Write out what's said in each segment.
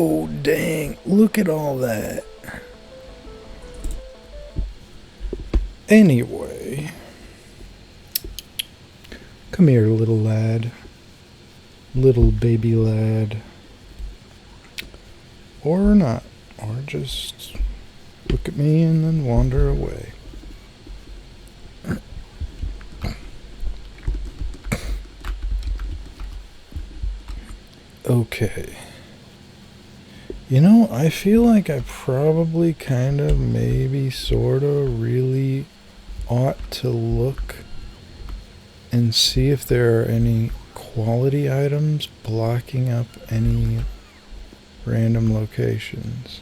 Oh, dang. Look at all that. Anyway. Come here, little lad. Little baby lad. Or not. Or just look at me and then wander away. Okay. You know, I feel like I probably kind of, maybe, sort of, really ought to look and see if there are any quality items blocking up any random locations.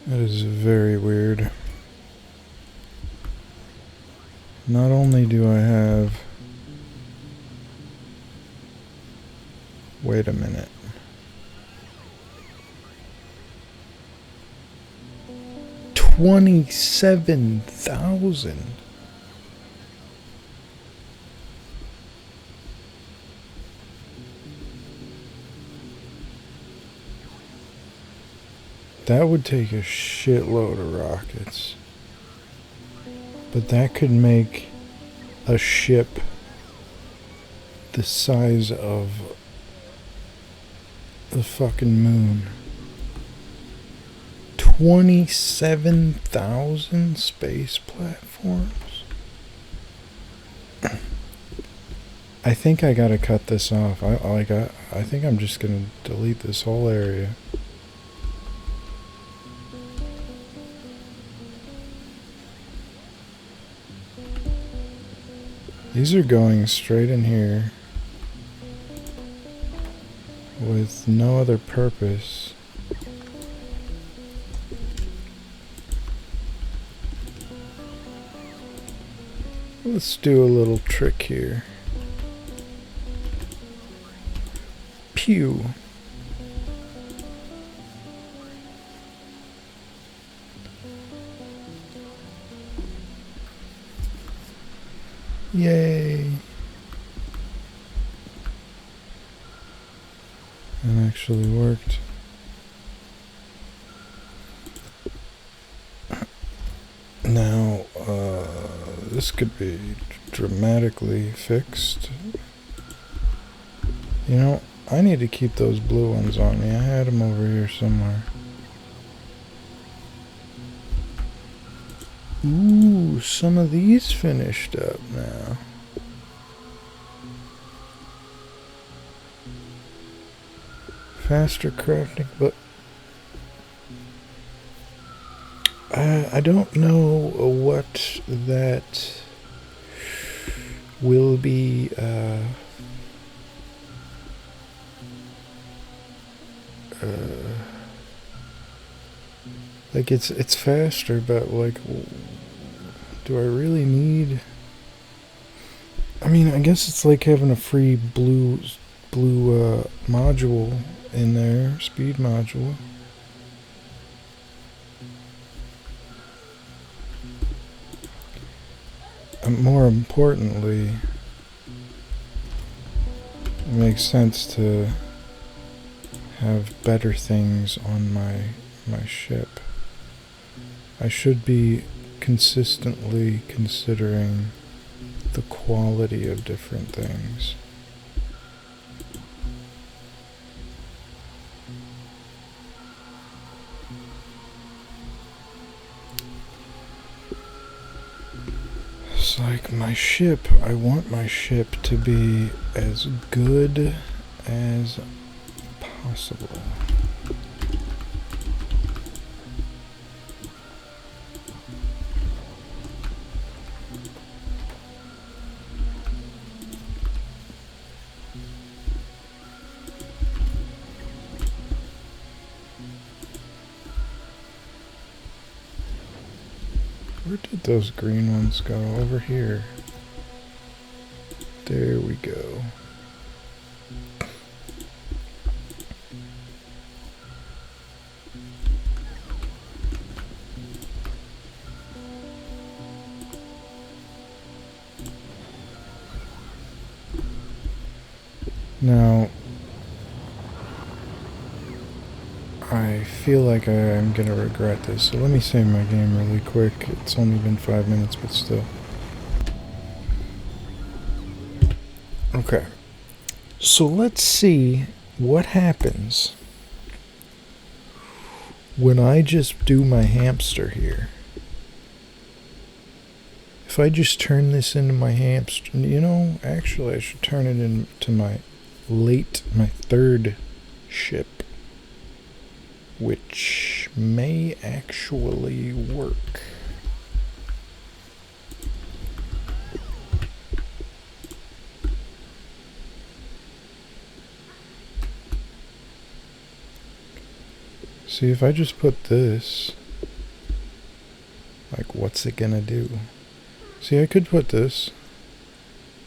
That is very weird. Not only do I have... Wait a minute. $27,000. That would take a shitload of rockets. But that could make a ship the size of the fucking moon. 27,000 space platforms? I think I gotta cut this off. I think I'm just gonna delete this whole area. These are going straight in here with no other purpose. Let's do a little trick here. Pew. Yay. That actually worked. Now, this could be dramatically fixed. You know, I need to keep those blue ones on me. I had them over here somewhere. Ooh, some of these finished up now. Faster crafting, but I don't know what that will be. Like it's faster, but like, do I really need? I mean, I guess it's like having a free blue module in there, speed module. More importantly, it makes sense to have better things on my ship. I should be consistently considering the quality of different things. It's like my ship, I want my ship to be as good as possible. Where did those green ones go? Over here. There we go. Now, I feel like I'm gonna regret this, so let me save my game really quick. It's only been 5 minutes, but still. Okay. So let's see what happens when I just do my hamster here. If I just turn this into my hamster, actually I should turn it into my third ship, which may actually work. See, if I just put this, like, what's it gonna do? See, I could put this,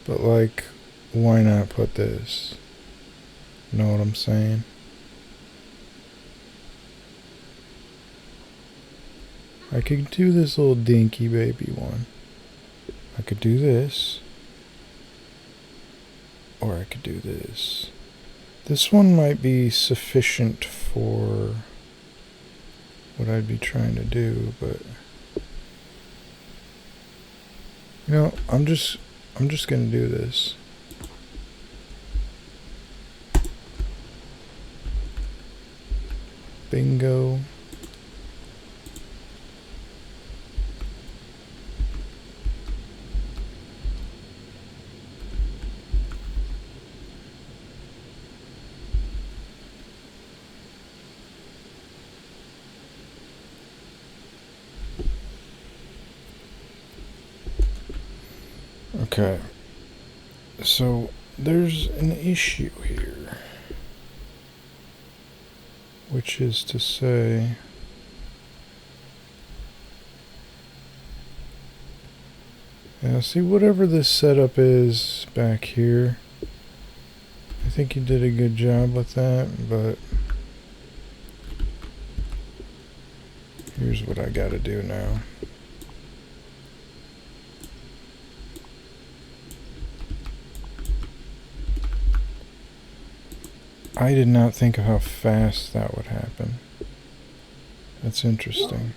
but, like, why not put this? Know what I'm saying? I could do this little dinky baby one. I could do this. Or I could do this. This one might be sufficient for what I'd be trying to do, but I'm just gonna do this. Bingo. Okay. So there's an issue here, which is to say, see, whatever this setup is back here, I think you did a good job with that, but here's what I gotta do now. I did not think of how fast that would happen. That's interesting.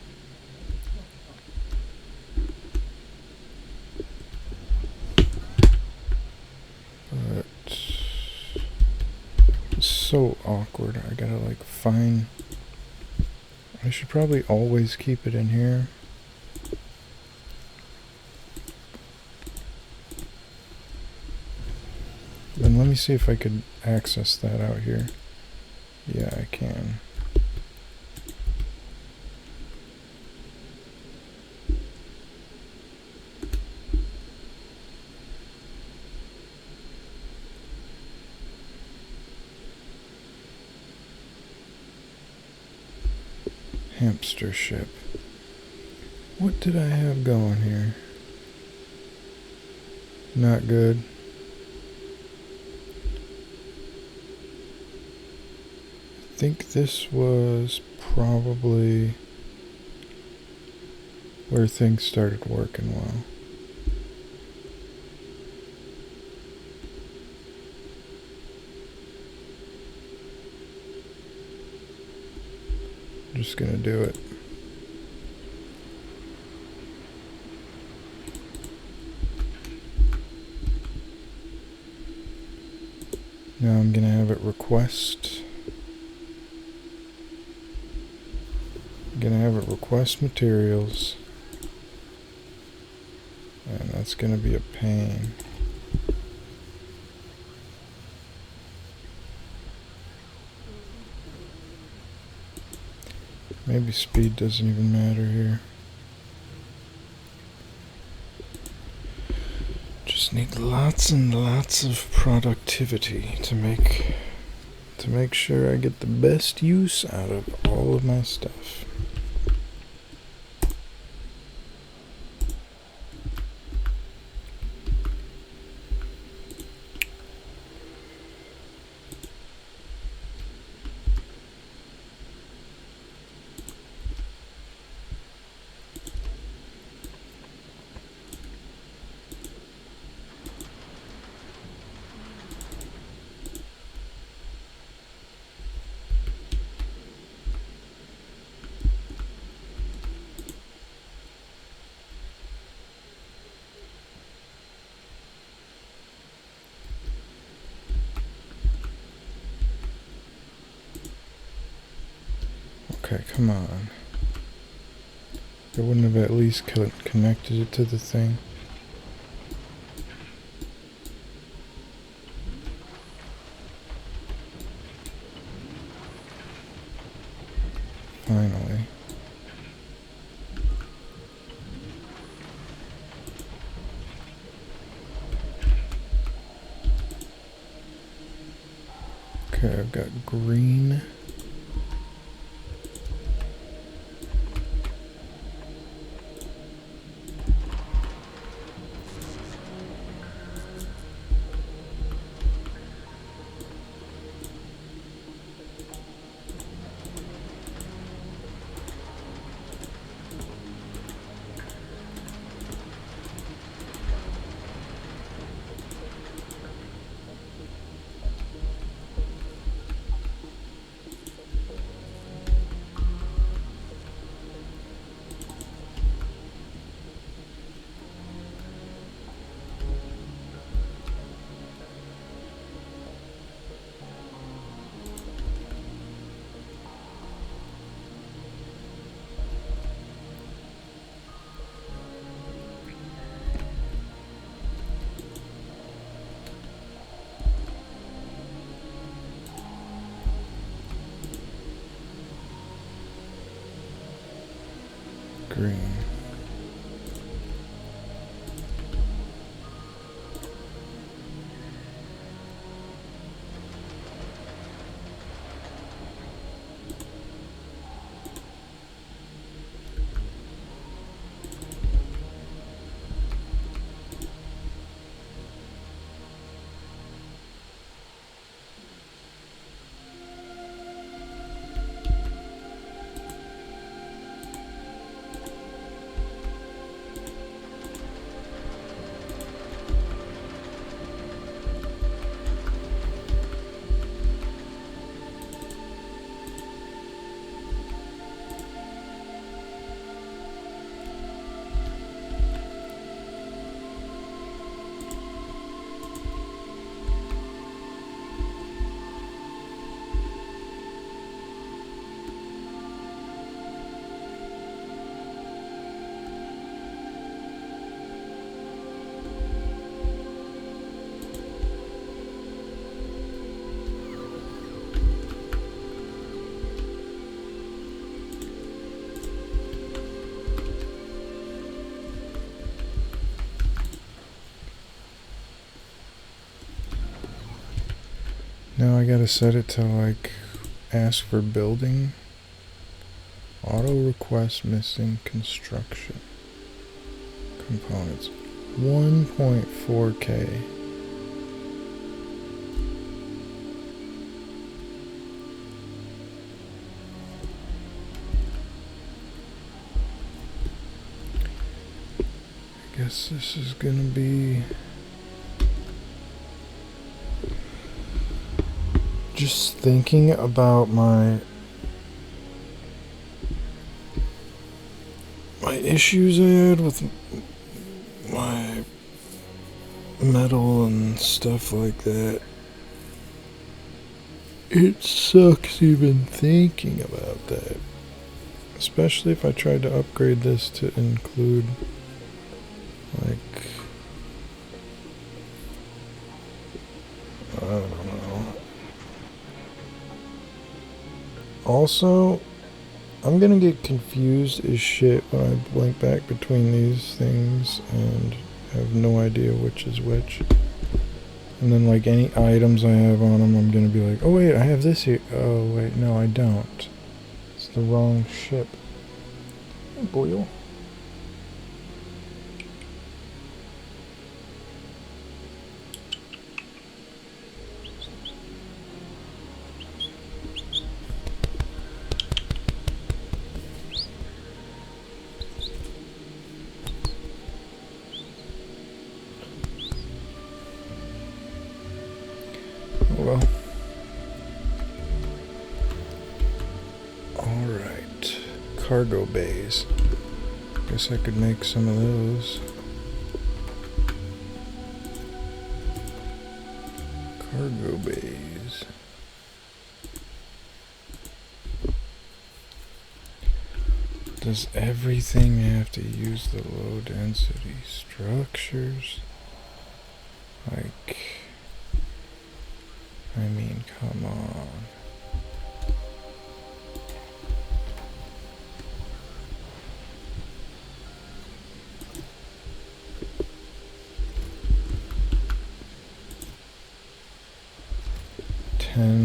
But it's so awkward. I gotta find... I should probably always keep it in here. Then let me see if I could access that out here. Yeah, I can. Hamster ship. What did I have going here? Not good. I think this was probably where things started working well. I'm just gonna do it. Now I'm gonna have it request. I'm gonna have it request materials. And that's gonna be a pain. Maybe speed doesn't even matter here. Just need lots and lots of productivity to make sure I get the best use out of all of my stuff. Okay, come on. I wouldn't have at least connected it to the thing. Finally. Okay, I've got green. Green. Now I gotta set it to like ask for building. Auto request missing construction components. 1.4K. I guess this is gonna be just thinking about my issues I had with my metal and stuff like that. It sucks even thinking about that. Especially if I tried to upgrade this to include like, I don't know. Also, I'm gonna get confused as shit when I blink back between these things and have no idea which is which. And then like any items I have on them, I'm gonna be like, oh wait, I have this here. Oh wait, no I don't. It's the wrong ship. Hey, Boyle. Well, alright, cargo bays. Guess I could make some of those. Cargo bays. Does everything have to use the low density structures? Like, I mean, come on.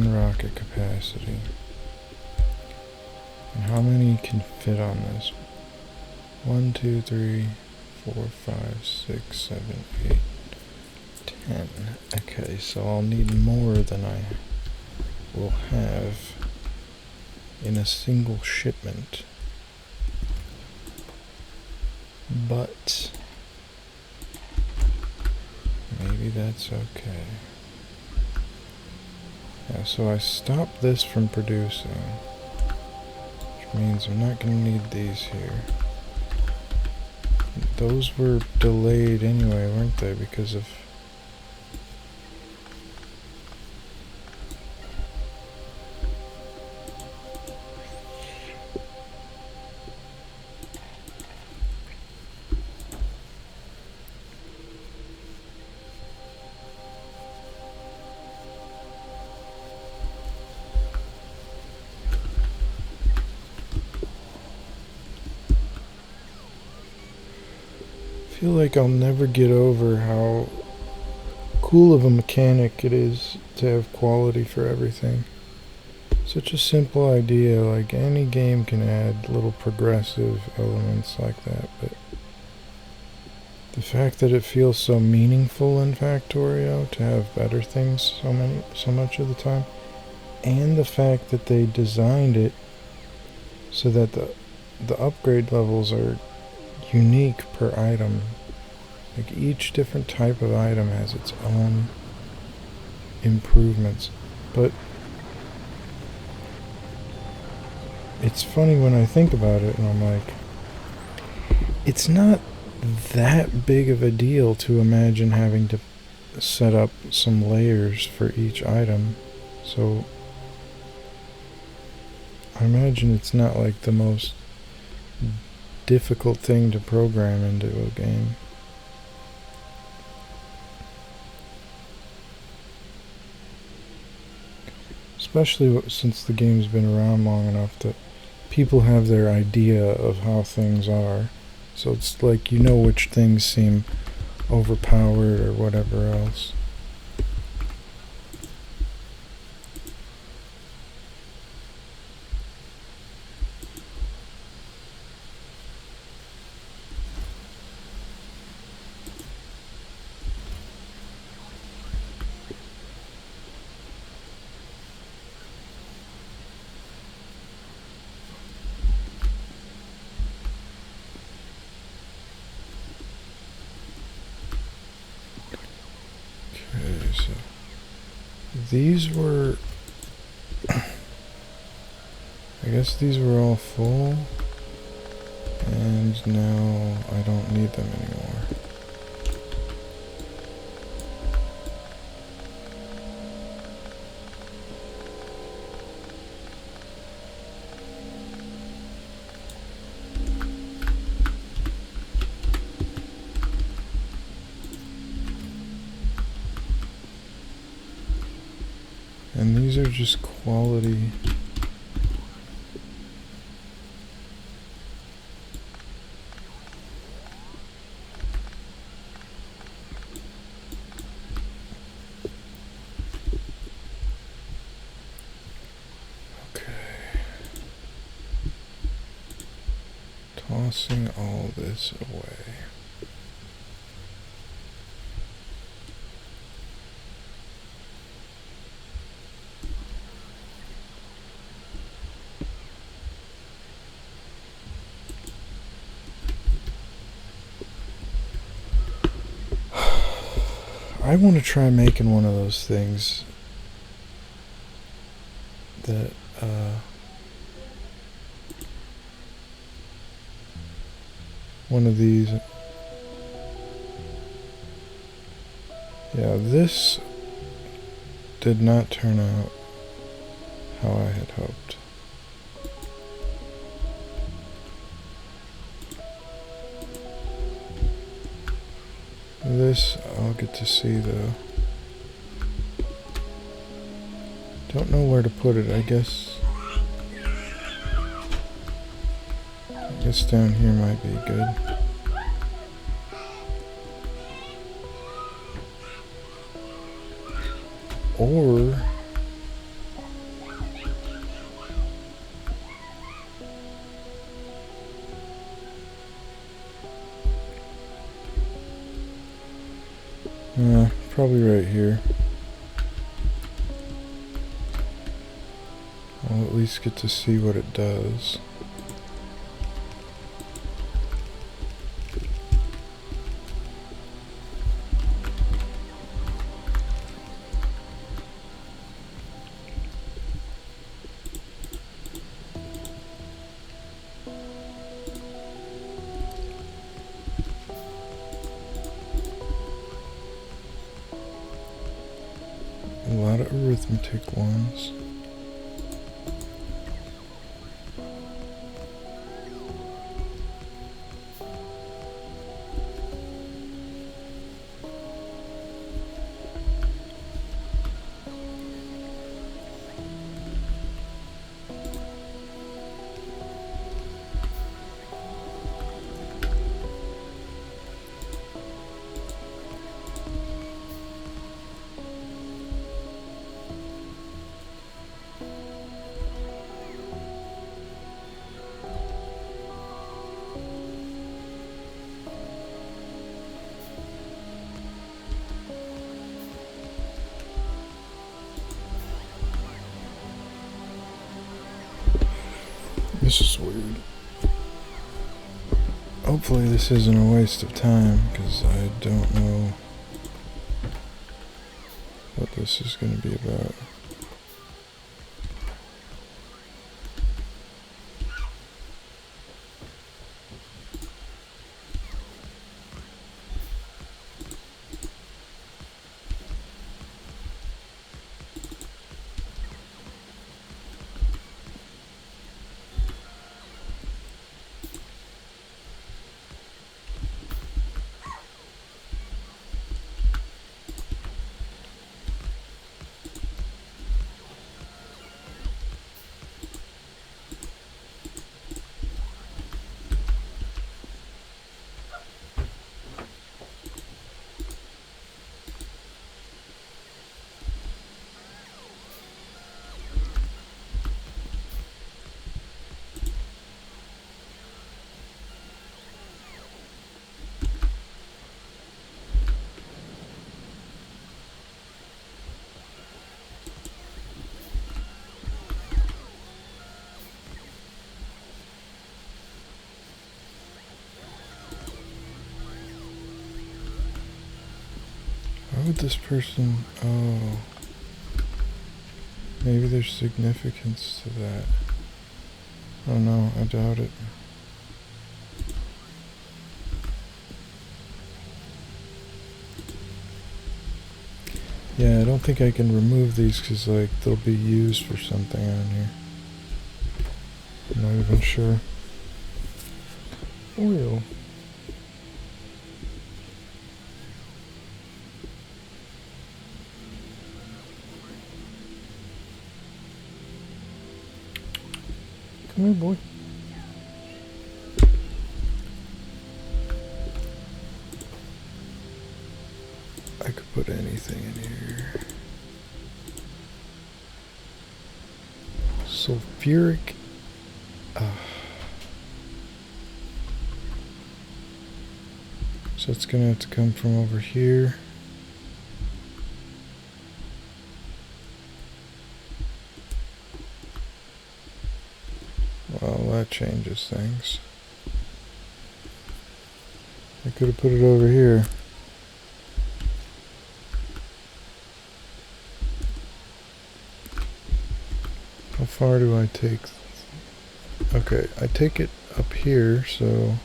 Rocket capacity. And how many can fit on this? 1, 2, 3, 4, 5, 6, 7, 8, 10. Okay, so I'll need more than I will have in a single shipment. But maybe that's okay. Yeah, so I stopped this from producing, which means I'm not going to need these here. Those were delayed anyway, weren't they, because of... I feel like I'll never get over how cool of a mechanic it is to have quality for everything. Such a simple idea, like any game can add little progressive elements like that, but the fact that it feels so meaningful in Factorio to have better things so much of the time, and the fact that they designed it so that the upgrade levels are unique per item. Like each different type of item has its own improvements. But it's funny when I think about it and I'm like, it's not that big of a deal to imagine having to set up some layers for each item. So I imagine it's not like the most difficult thing to program into a game. Especially since the game's been around long enough that people have their idea of how things are. So it's like you know which things seem overpowered or whatever else. So these were, I guess these were all full, and now I don't need them anymore. And these are just quality. Okay. Tossing all this away. I want to try making one of those things that one of these. Yeah, this did not turn out how I had hoped. This I'll get to see though. Don't know where to put it, I guess down here might be good. Or probably right here. I'll at least get to see what it does. A lot of arithmetic ones. This is weird. Hopefully this isn't a waste of time, because I don't know what this is going to be about. Why would this person... Oh. Maybe there's significance to that. Oh no, I doubt it. Yeah, I don't think I can remove these because, like, they'll be used for something on here. I'm not even sure. Oil. Come here, boy. I could put anything in here. Sulfuric. So it's gonna have to come from over here. Well, that changes things. I could have put it over here. How far do I take? Okay, I take it up here, so...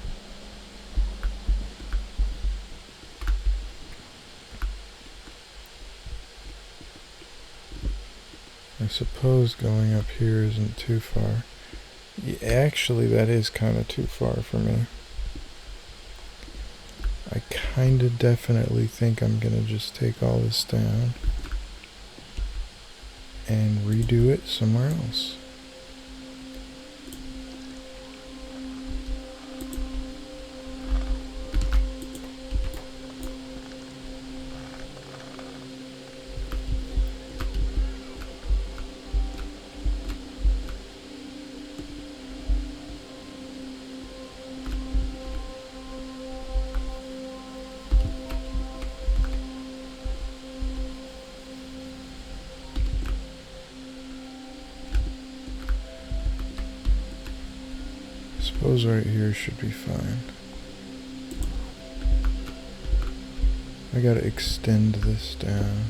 I suppose going up here isn't too far. Yeah, actually, that is kind of too far for me. I I kind of definitely think I'm going to just take all this down and redo it somewhere else. Suppose right here should be fine. I gotta extend this down.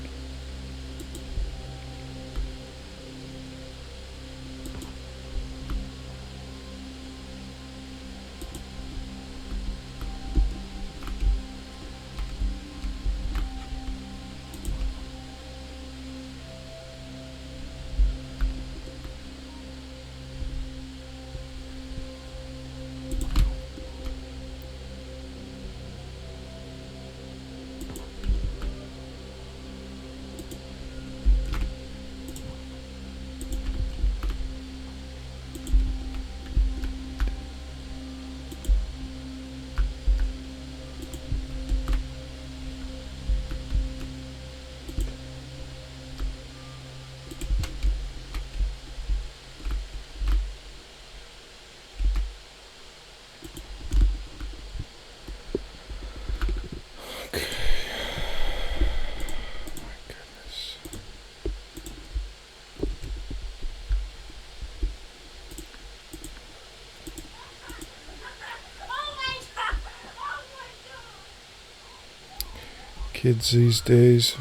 Kids these days.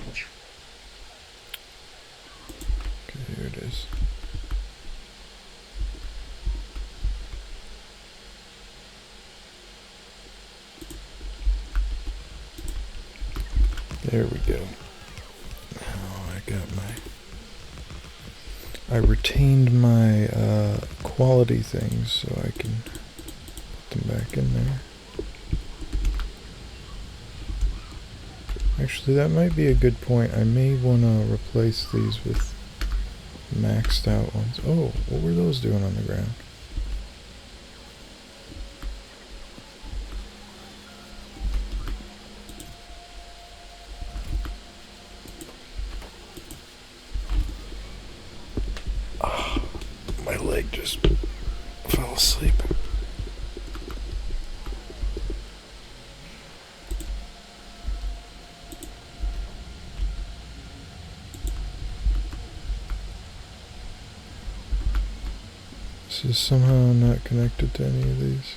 Okay, here it is. There we go. I retained my quality things so I can put them back in there. Actually, that might be a good point. I may want to replace these with maxed out ones. Oh, what were those doing on the ground? My leg just fell asleep. This is somehow not connected to any of these.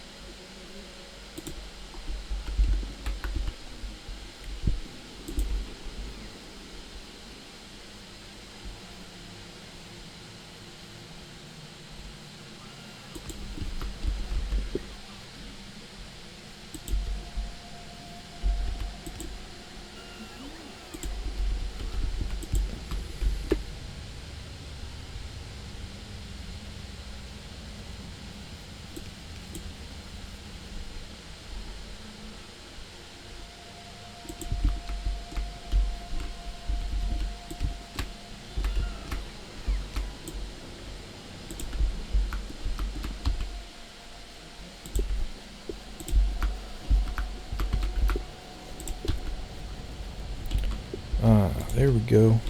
Ah, there we go.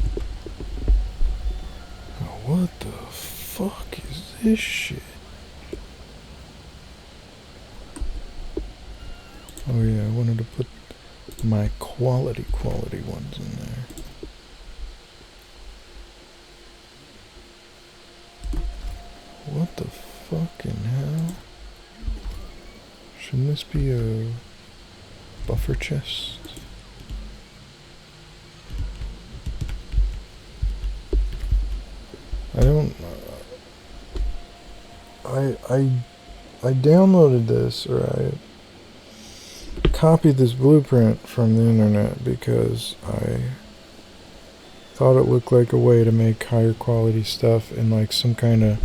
Oh, what the fuck is this shit? Oh yeah, I wanted to put my quality ones in there. What the fucking hell? Shouldn't this be a buffer chest? I don't. I downloaded this, or I copied this blueprint from the internet because I thought it looked like a way to make higher quality stuff in like some kind of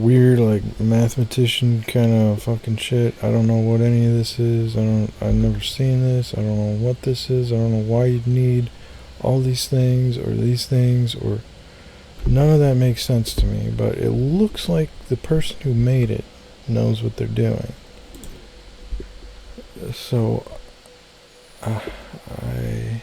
weird like mathematician kind of fucking shit. I don't know what any of this is. I've never seen this. I don't know what this is. I don't know why you'd need all these things or none of that makes sense to me, but it looks like the person who made it knows what they're doing. So I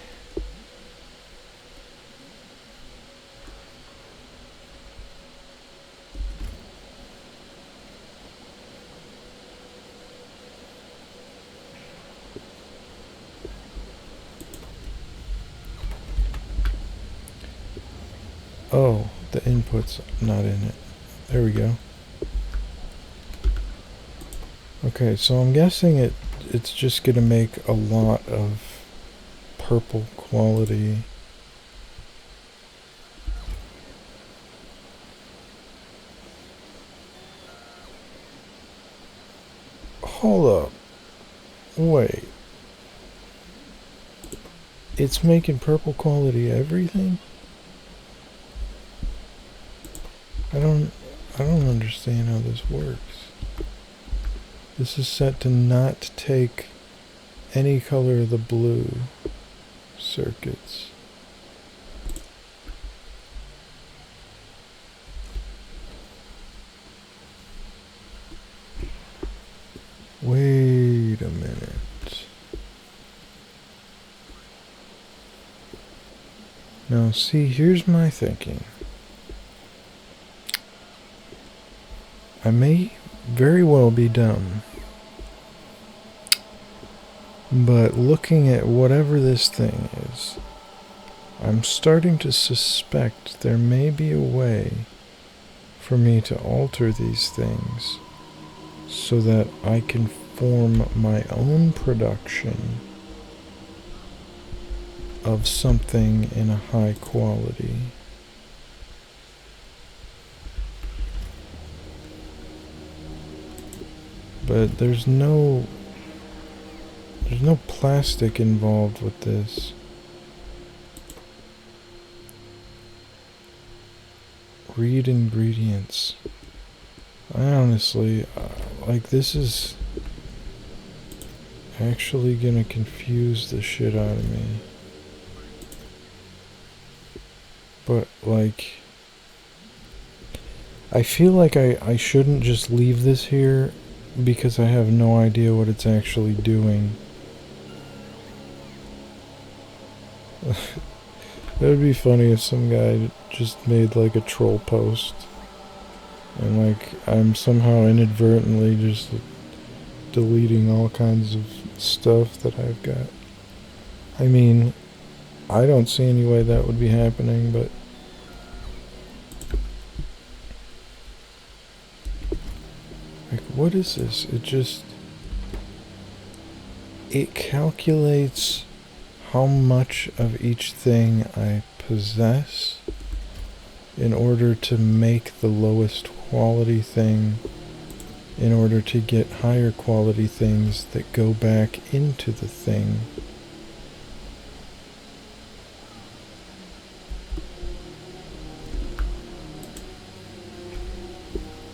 oh, the input's not in it. There we go. Okay, so I'm guessing it's just gonna make a lot of purple quality. Hold up. Wait. It's making purple quality everything? I don't understand how this works. This is set to not take any color of the blue circuits. Wait a minute. Now see, here's my thinking. I may very well be dumb, but looking at whatever this thing is, I'm starting to suspect there may be a way for me to alter these things so that I can form my own production of something in a high quality. But there's no plastic involved with this. Read ingredients. I honestly, like, this is actually gonna confuse the shit out of me. But, like, I feel like I shouldn't just leave this here because I have no idea what it's actually doing. It would be funny if some guy just made like a troll post and like I'm somehow inadvertently just deleting all kinds of stuff that I've got. I mean, I don't see any way that would be happening, but like, what is this? It calculates how much of each thing I possess in order to make the lowest quality thing, in order to get higher quality things that go back into the thing.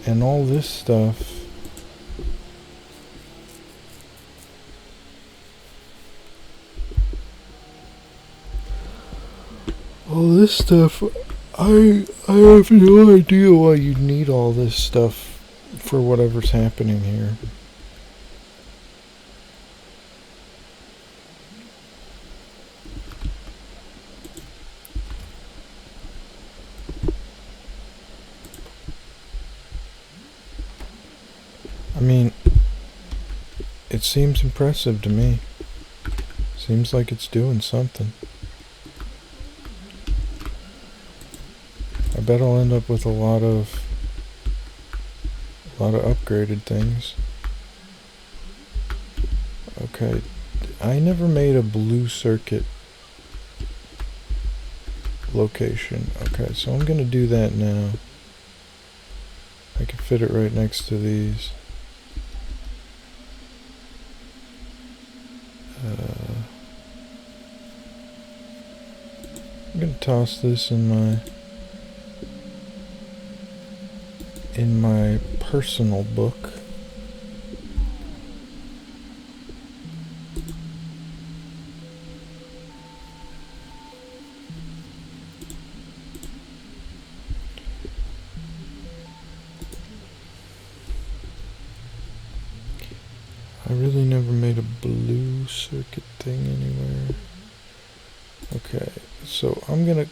And all this stuff I have no idea why you need all this stuff for whatever's happening here. I mean, it seems impressive to me. Seems like it's doing something. I bet I'll end up with a lot of upgraded things. Okay, I never made a blue circuit location. Okay, so I'm gonna do that now. I can fit it right next to these. gonna toss this in my personal book. I really never made a blue circuit thing anywhere. Okay, so I'm gonna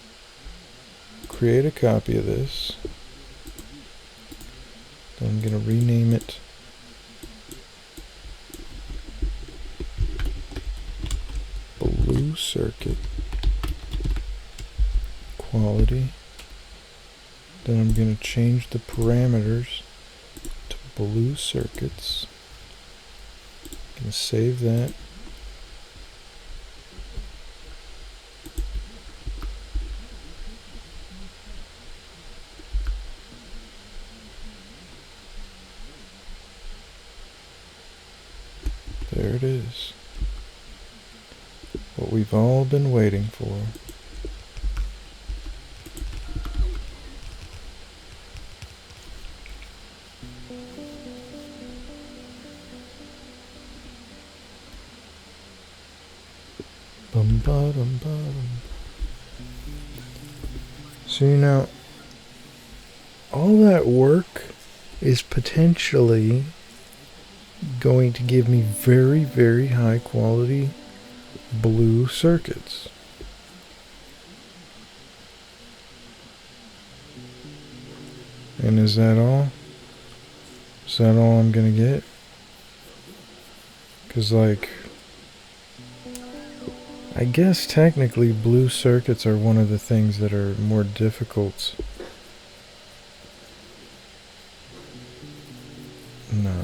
create a copy of this. Then I'm gonna rename it blue circuit quality. Then I'm gonna change the parameters to blue circuits. Gonna save that. There it is. What we've all been waiting for. Bum ba dum ba dum. So now, all that work is potentially going to give me very, very high quality blue circuits. And is that all? Is that all I'm gonna get? Because, like, I guess technically blue circuits are one of the things that are more difficult. No,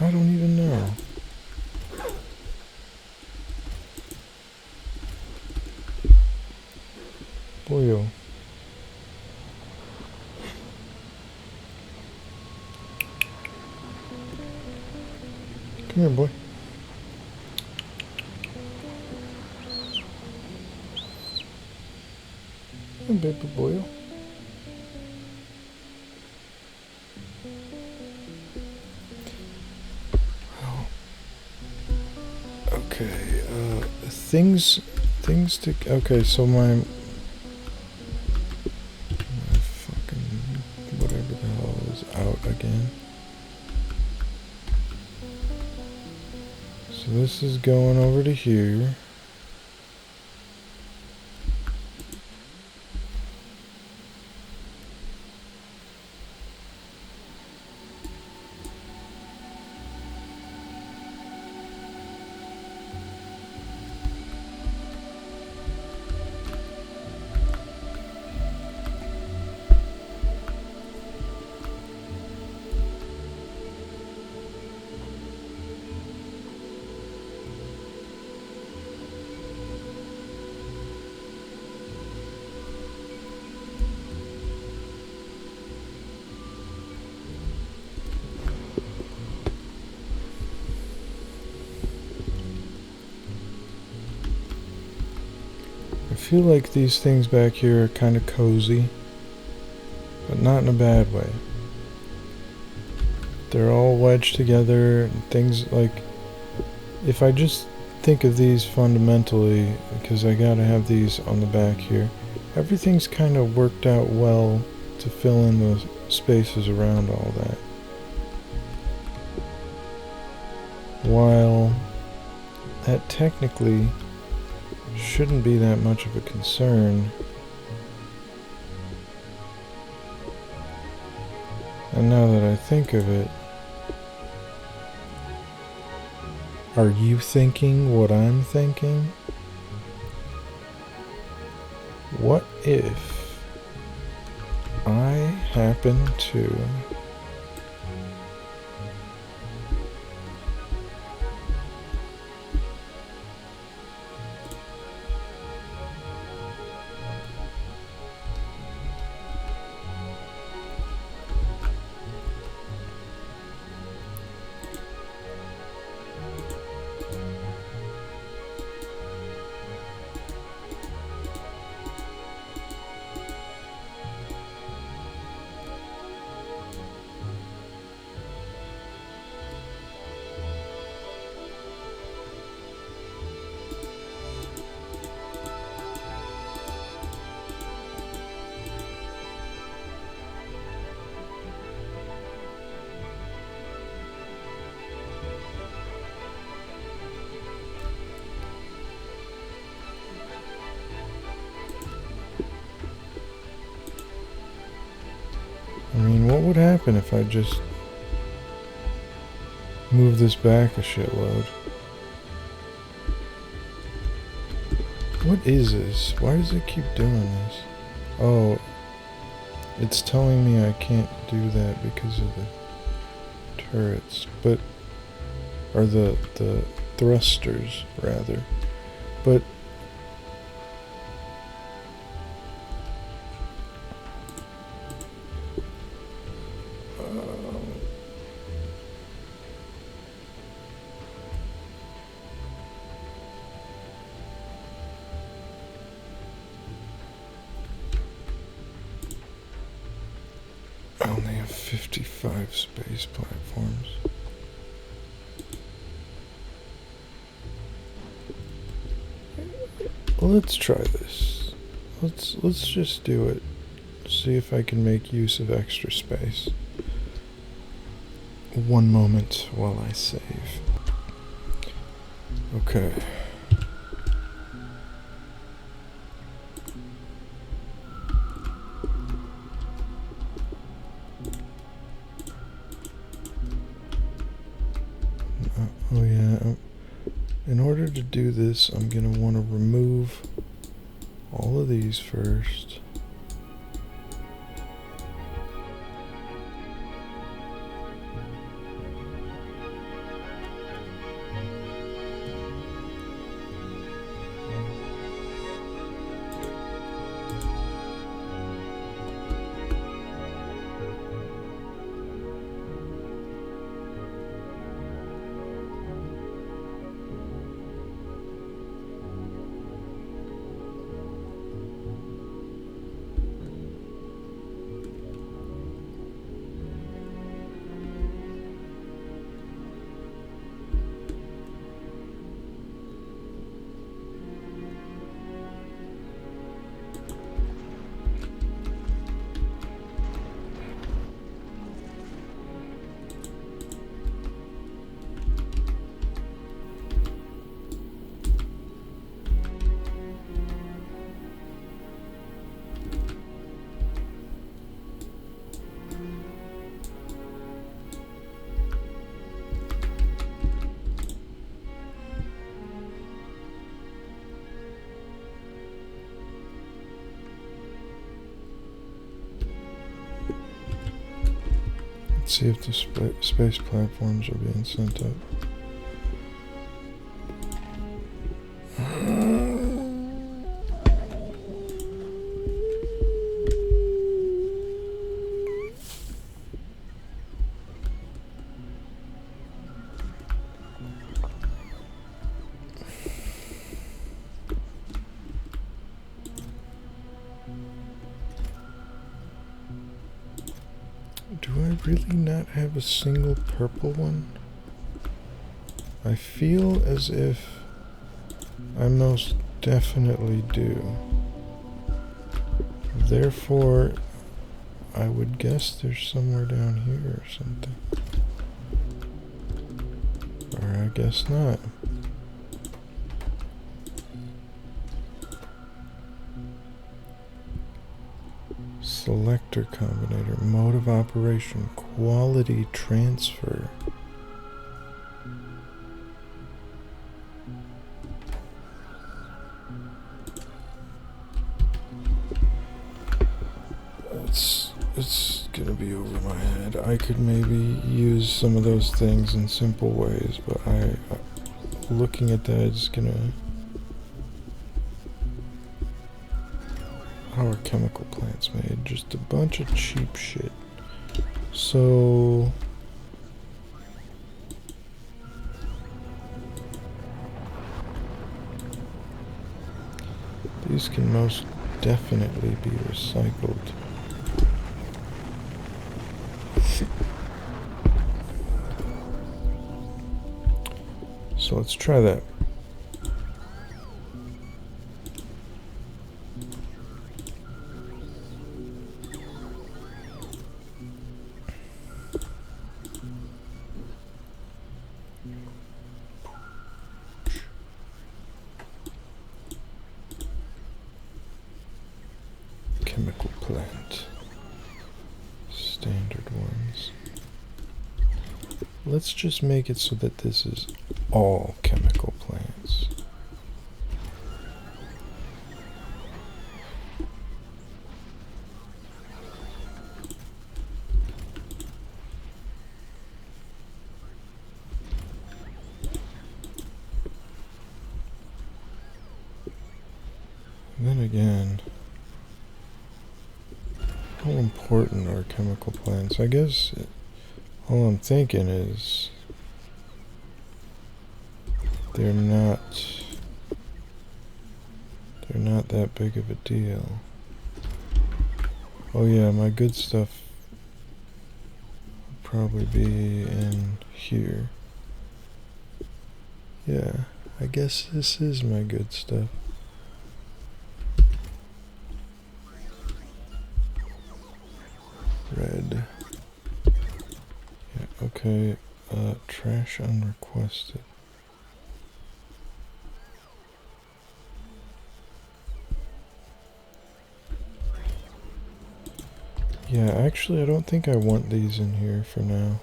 I don't even know. Boyo. Come here, boy. Hey, baby boy. Okay, things to, okay, so my fucking, whatever the hell is out again. So this is going over to here. I feel like these things back here are kind of cozy, but not in a bad way. They're all wedged together, and things like, if I just think of these fundamentally, because I gotta have these on the back here, everything's kind of worked out well to fill in the spaces around all that. While that technically shouldn't be that much of a concern. And now that I think of it, are you thinking what I'm thinking? What if I happen to I mean, what would happen if I just move this back a shitload? What is this? Why does it keep doing this? Oh, it's telling me I can't do that because of the turrets, but... or the thrusters, rather. But... I only have 55 space platforms. Well, let's try this. Let's just do it. See if I can make use of extra space. One moment while I save. Okay. Oh yeah, in order to do this, I'm going to want to remove all of these first. Let's see if the space platforms are being sent up. Do I really not have a single purple one? I feel as if I most definitely do. Therefore, I would guess there's somewhere down here or something. Or I guess not. Selector combinator, mode of operation, quality transfer. It's gonna be over my head. I could maybe use some of those things in simple ways, but looking at that is gonna... How are chemical plants made? Just a bunch of cheap shit. So... these can most definitely be recycled. So let's try that. Chemical plant. standard ones. Let's just make it so that this is all chemical plants. And then again, how important are chemical plants? I guess all I'm thinking is they're not that big of a deal. Oh yeah, my good stuff would probably be in here. Yeah, I guess this is my good stuff. Red. Yeah, okay. Trash unrequested. Yeah, actually I don't think I want these in here for now.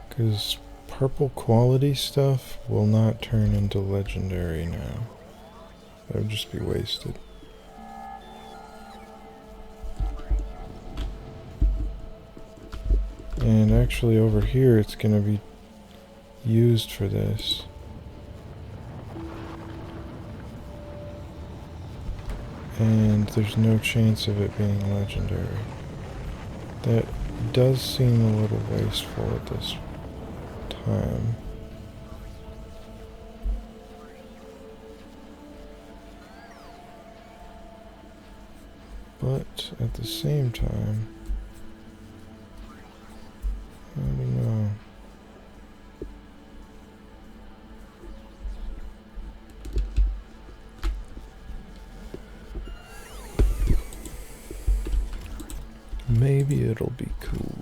Because purple quality stuff will not turn into legendary now. That would just be wasted. And actually over here it's going to be used for this. And there's no chance of it being legendary. That does seem a little wasteful at this time. But at the same time, I don't know. Maybe it'll be cool.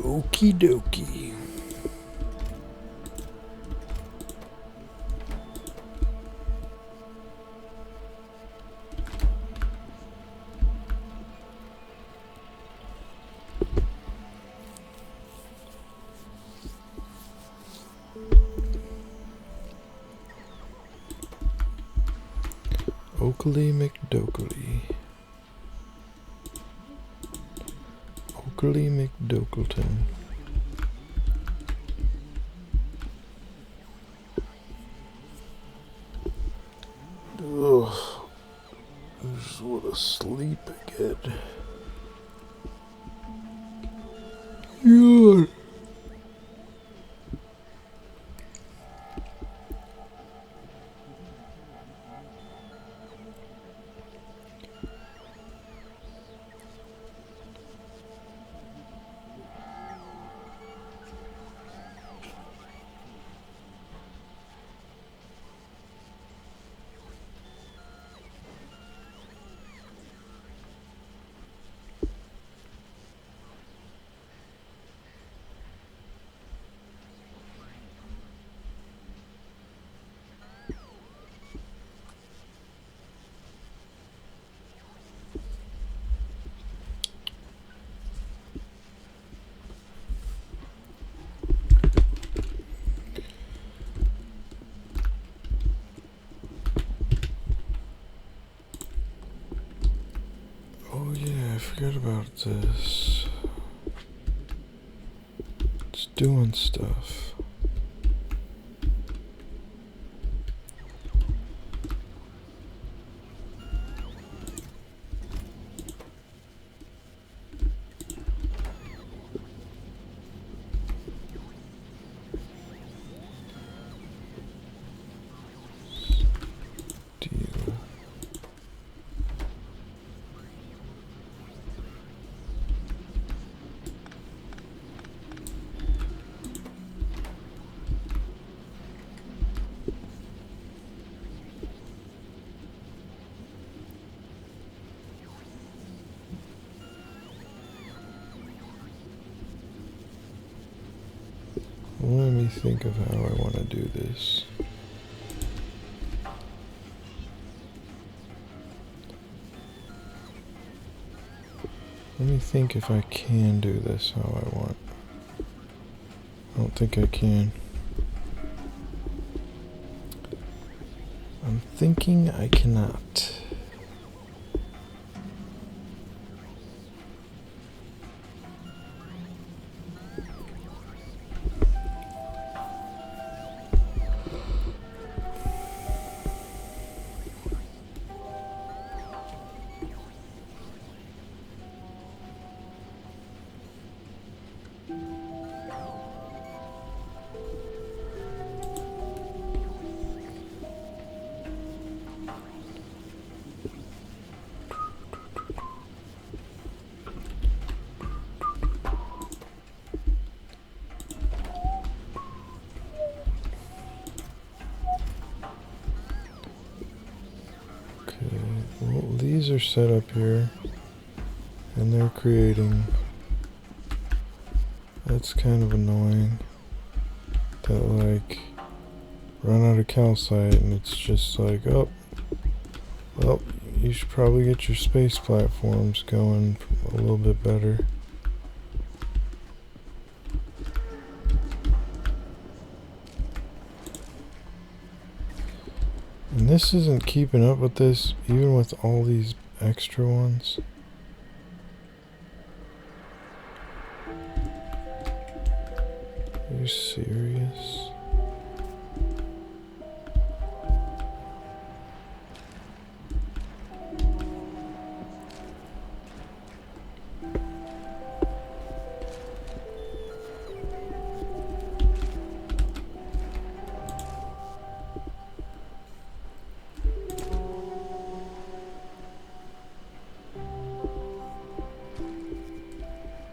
Okie dokie. Oakley McDokley. Oakley McDokelton. Ugh. I just want to sleep again. Yeah. Oh yeah, I forgot about this. It's doing stuff. think of how I want to do this. Let me think if I can do this how I want. I don't think I can. I'm thinking I cannot. Well, these are set up here, and they're creating. That's kind of annoying. That, like, run out of calcite, and it's just like, oh, well, you should probably get your space platforms going a little bit better. And this isn't keeping up with this, even with all these extra ones. Are you serious?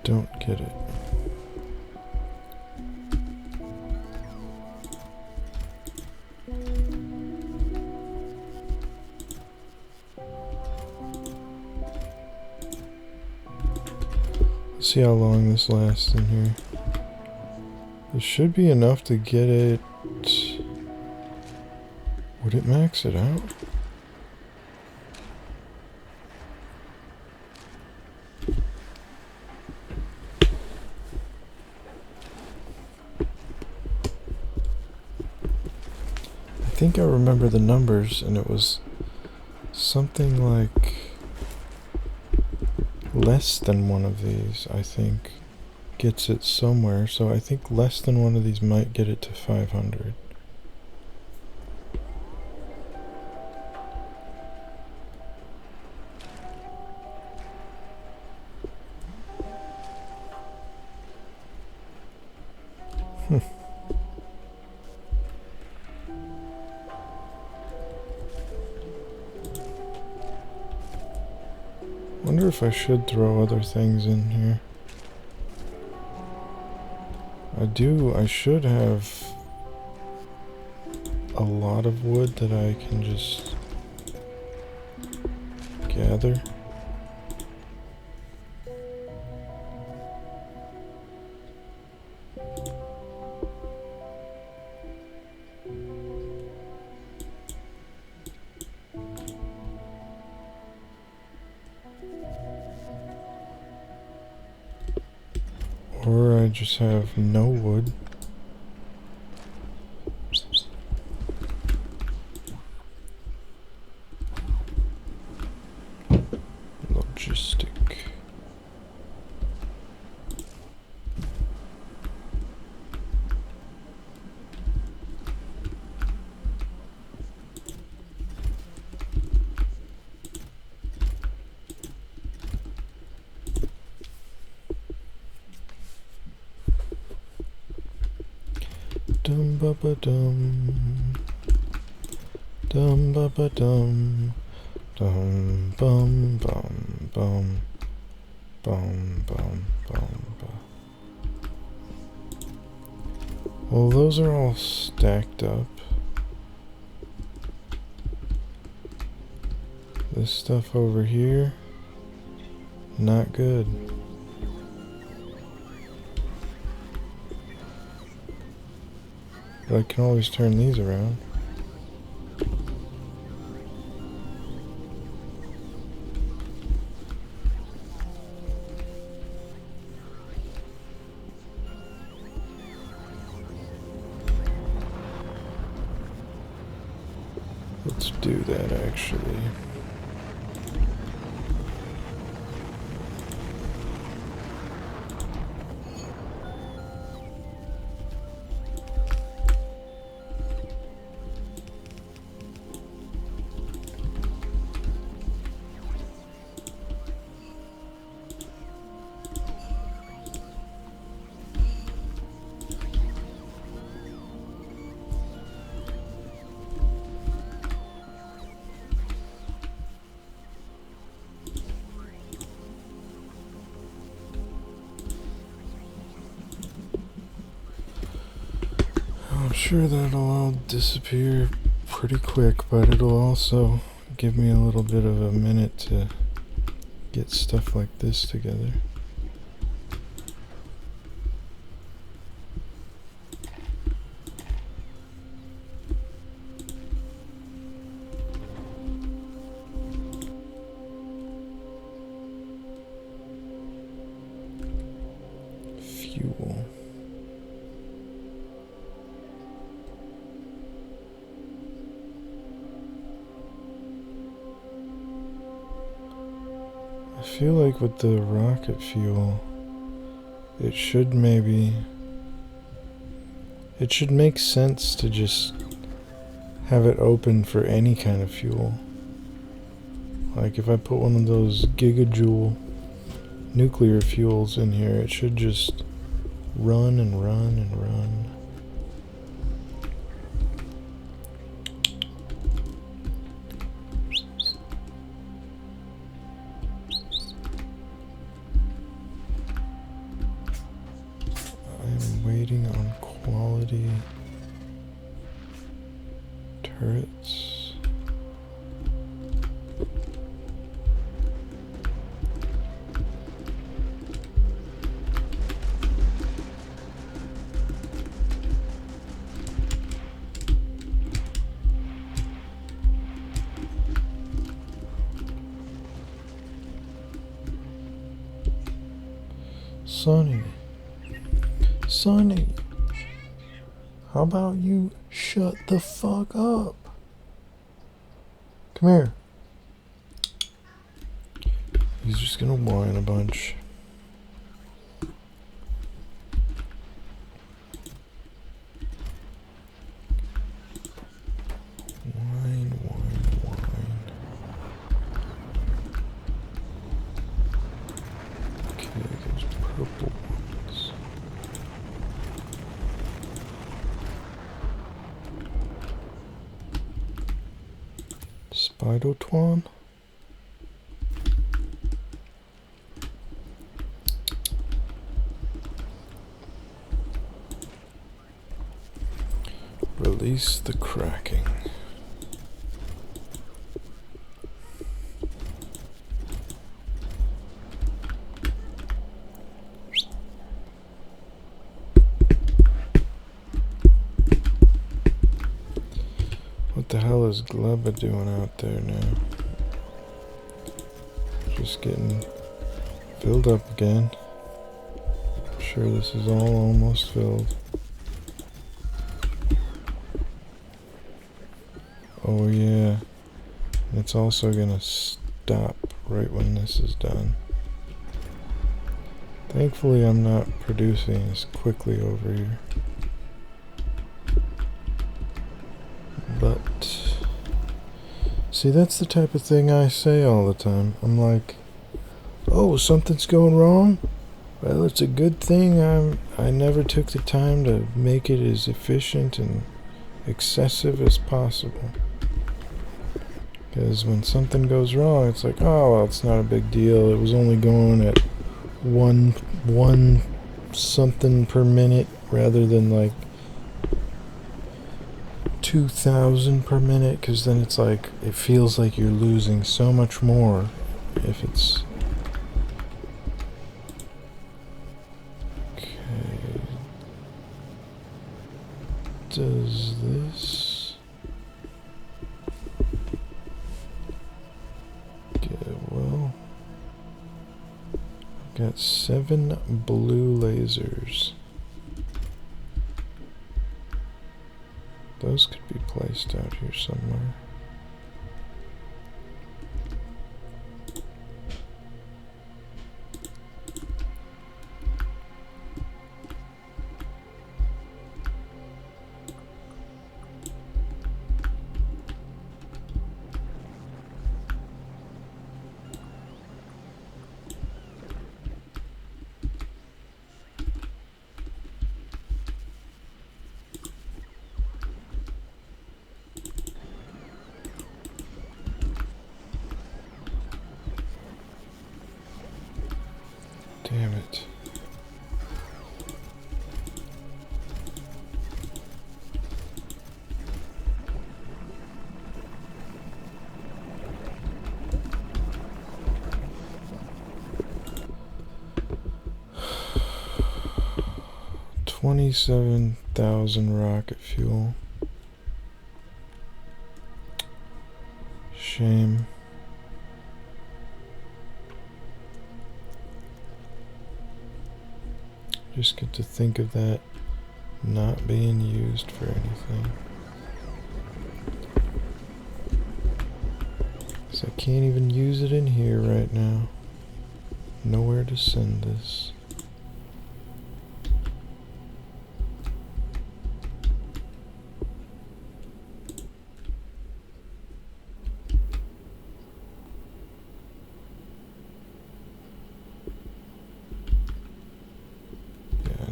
Don't get it. Let's see how long this lasts in here. This should be enough to get it. Would it max it out? I think I remember the numbers, and it was something like less than one of these, I think, gets it somewhere. So I think less than one of these might get it to 500. Wonder if I should throw other things in here. I should have a lot of wood that I can just gather. Or I just have no wood. Logistic. Dum ba ba dum, dum ba ba dum, dum bum bum bum, bum bum bum bum. Well, those are all stacked up. This stuff over here, not good. But I can always turn these around. Let's do that actually. I'm sure that'll all disappear pretty quick, but it'll also give me a little bit of a minute to get stuff like this together. Fuel. I feel like with the rocket fuel, it should make sense to just have it open for any kind of fuel. Like if I put one of those gigajoule nuclear fuels in here, it should just run and run and run. I'm waiting on quality turrets. Sonny, how about you shut the fuck up? Come here. He's just gonna whine a bunch. Whine. Okay, those purple ones. Spidotwan? Release the cracking. What the hell is Gleba doing out there now? Just getting filled up again. I'm sure this is all almost filled. Oh yeah, it's also gonna stop right when this is done. Thankfully I'm not producing as quickly over here. But, see, that's the type of thing I say all the time. I'm like, oh, something's going wrong? Well, it's a good thing I never took the time to make it as efficient and excessive as possible. Because when something goes wrong, it's like, oh, well, it's not a big deal. It was only going at one something per minute rather than like 2,000 per minute, because then it's like, it feels like you're losing so much more if it's... Okay. does this? Okay, well, I've got 7 blue lasers. Those could be placed out here somewhere. Damn it. $27,000 rocket fuel. Shame. Just get to think of that not being used for anything. 'Cause I can't even use it in here right now. Nowhere to send this.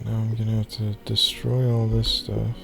Now I'm gonna have to destroy all this stuff.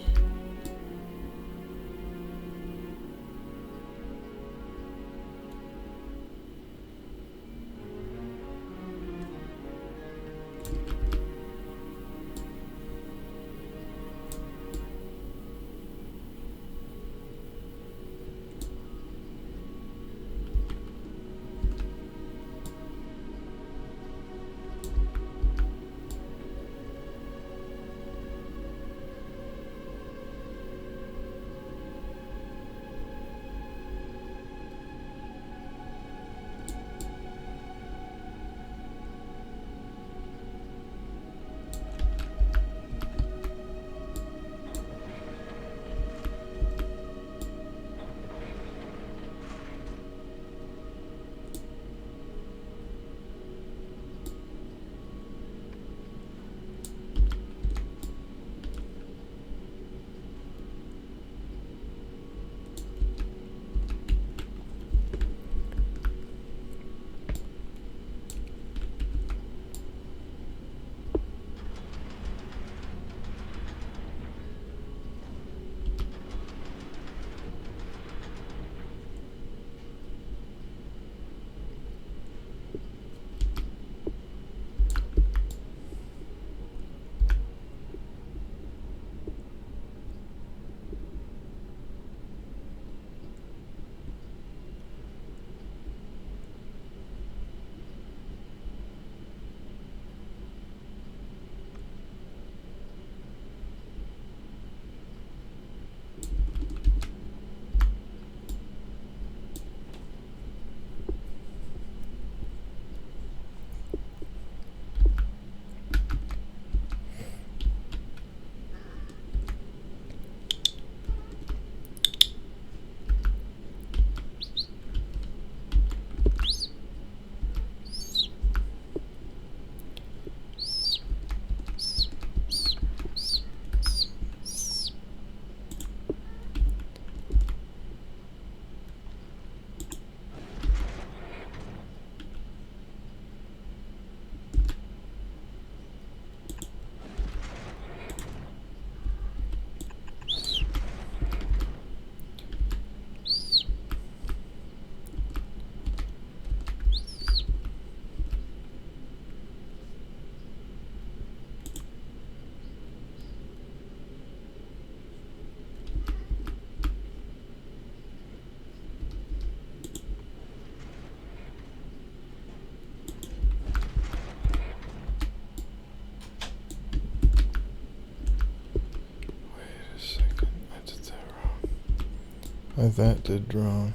That did wrong.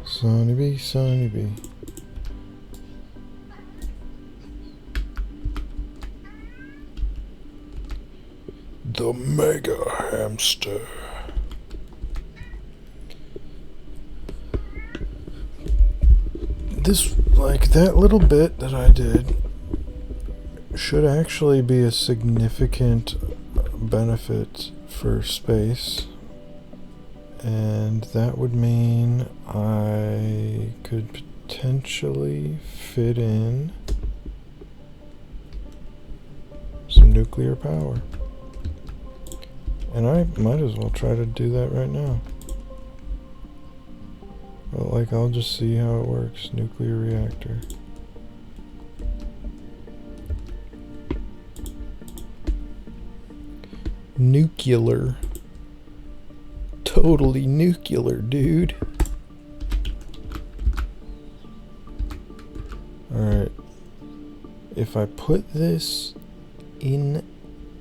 Sonny bee, Sonny bee. The Mega Hamster. This, like, that little bit that I did should actually be a significant benefit for space. And that would mean I could potentially fit in some nuclear power. And I might as well try to do that right now. But like, I'll just see how it works. Nuclear reactor. Nuclear. Totally nuclear, dude. Alright. If I put this in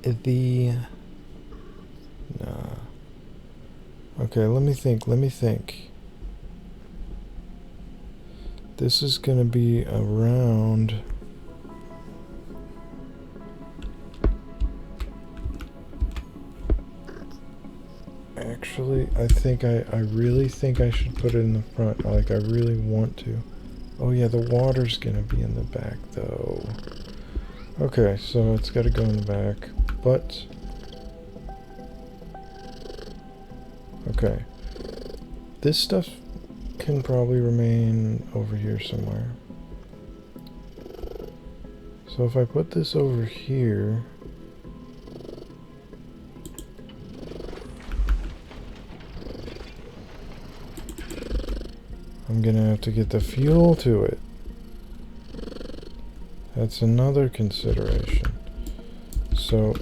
the... Nah. Okay, let me think. This is gonna be around... Actually, I really think I should put it in the front. Like, I really want to. Oh yeah, the water's gonna be in the back, though. Okay, so it's gotta go in the back. But... Okay. This stuff can probably remain over here somewhere. So if I put this over here... I'm gonna have to get the fuel to it. That's another consideration. So...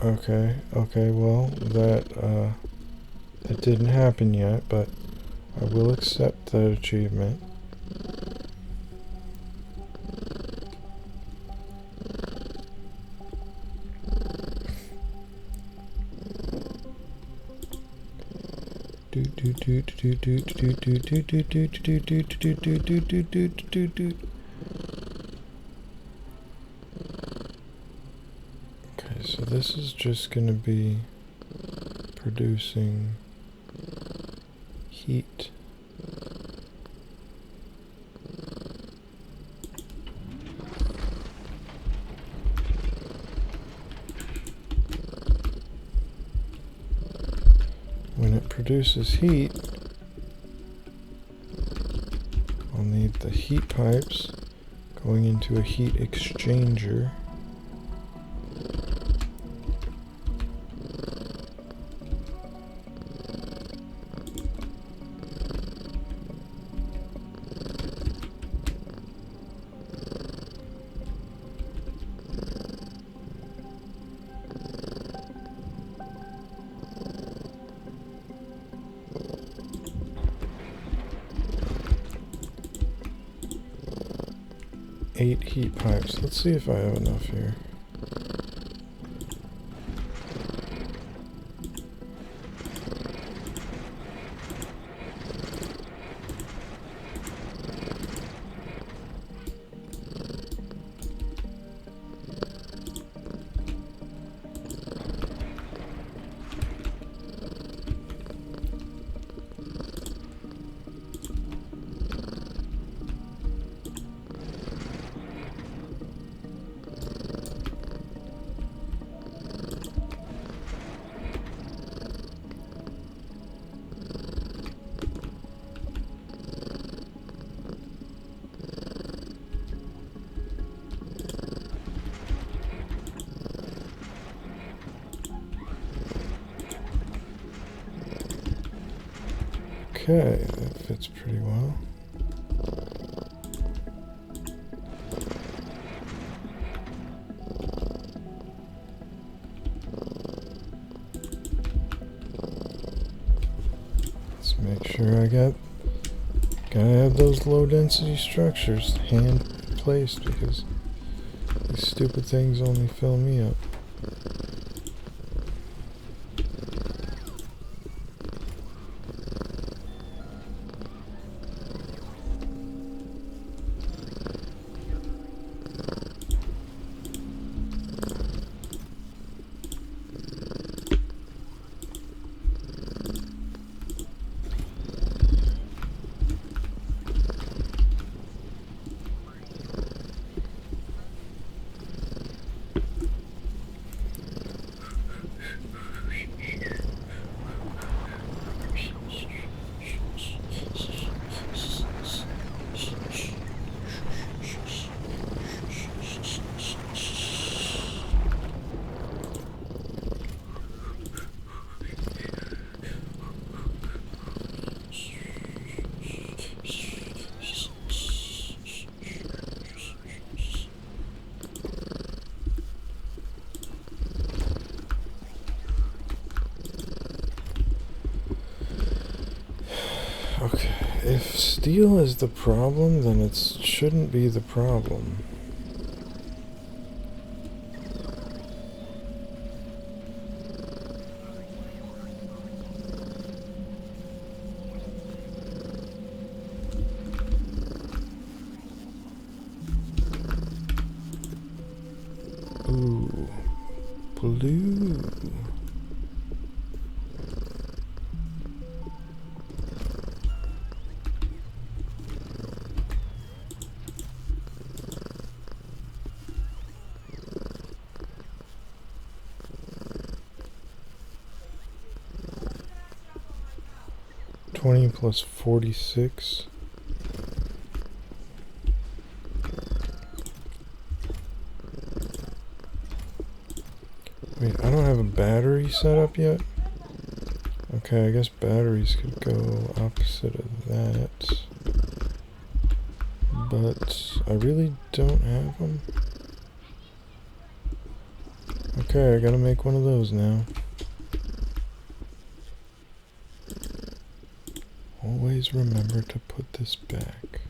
Okay, well, it didn't happen yet, but I will accept that achievement. Okay, so this is just going to be producing heat. When it produces heat, I'll need the heat pipes going into a heat exchanger. Eight heat pipes. Let's see if I have enough here. Okay, that fits pretty well. Let's make sure gotta have those low density structures hand placed because these stupid things only fill me up. Okay, if steel is the problem, then it shouldn't be the problem. Ooh, blue. Plus 46. Wait, I don't have a battery set up yet. Okay, I guess batteries could go opposite of that. But I really don't have them. Okay, I gotta make one of those now. Always remember to put this back.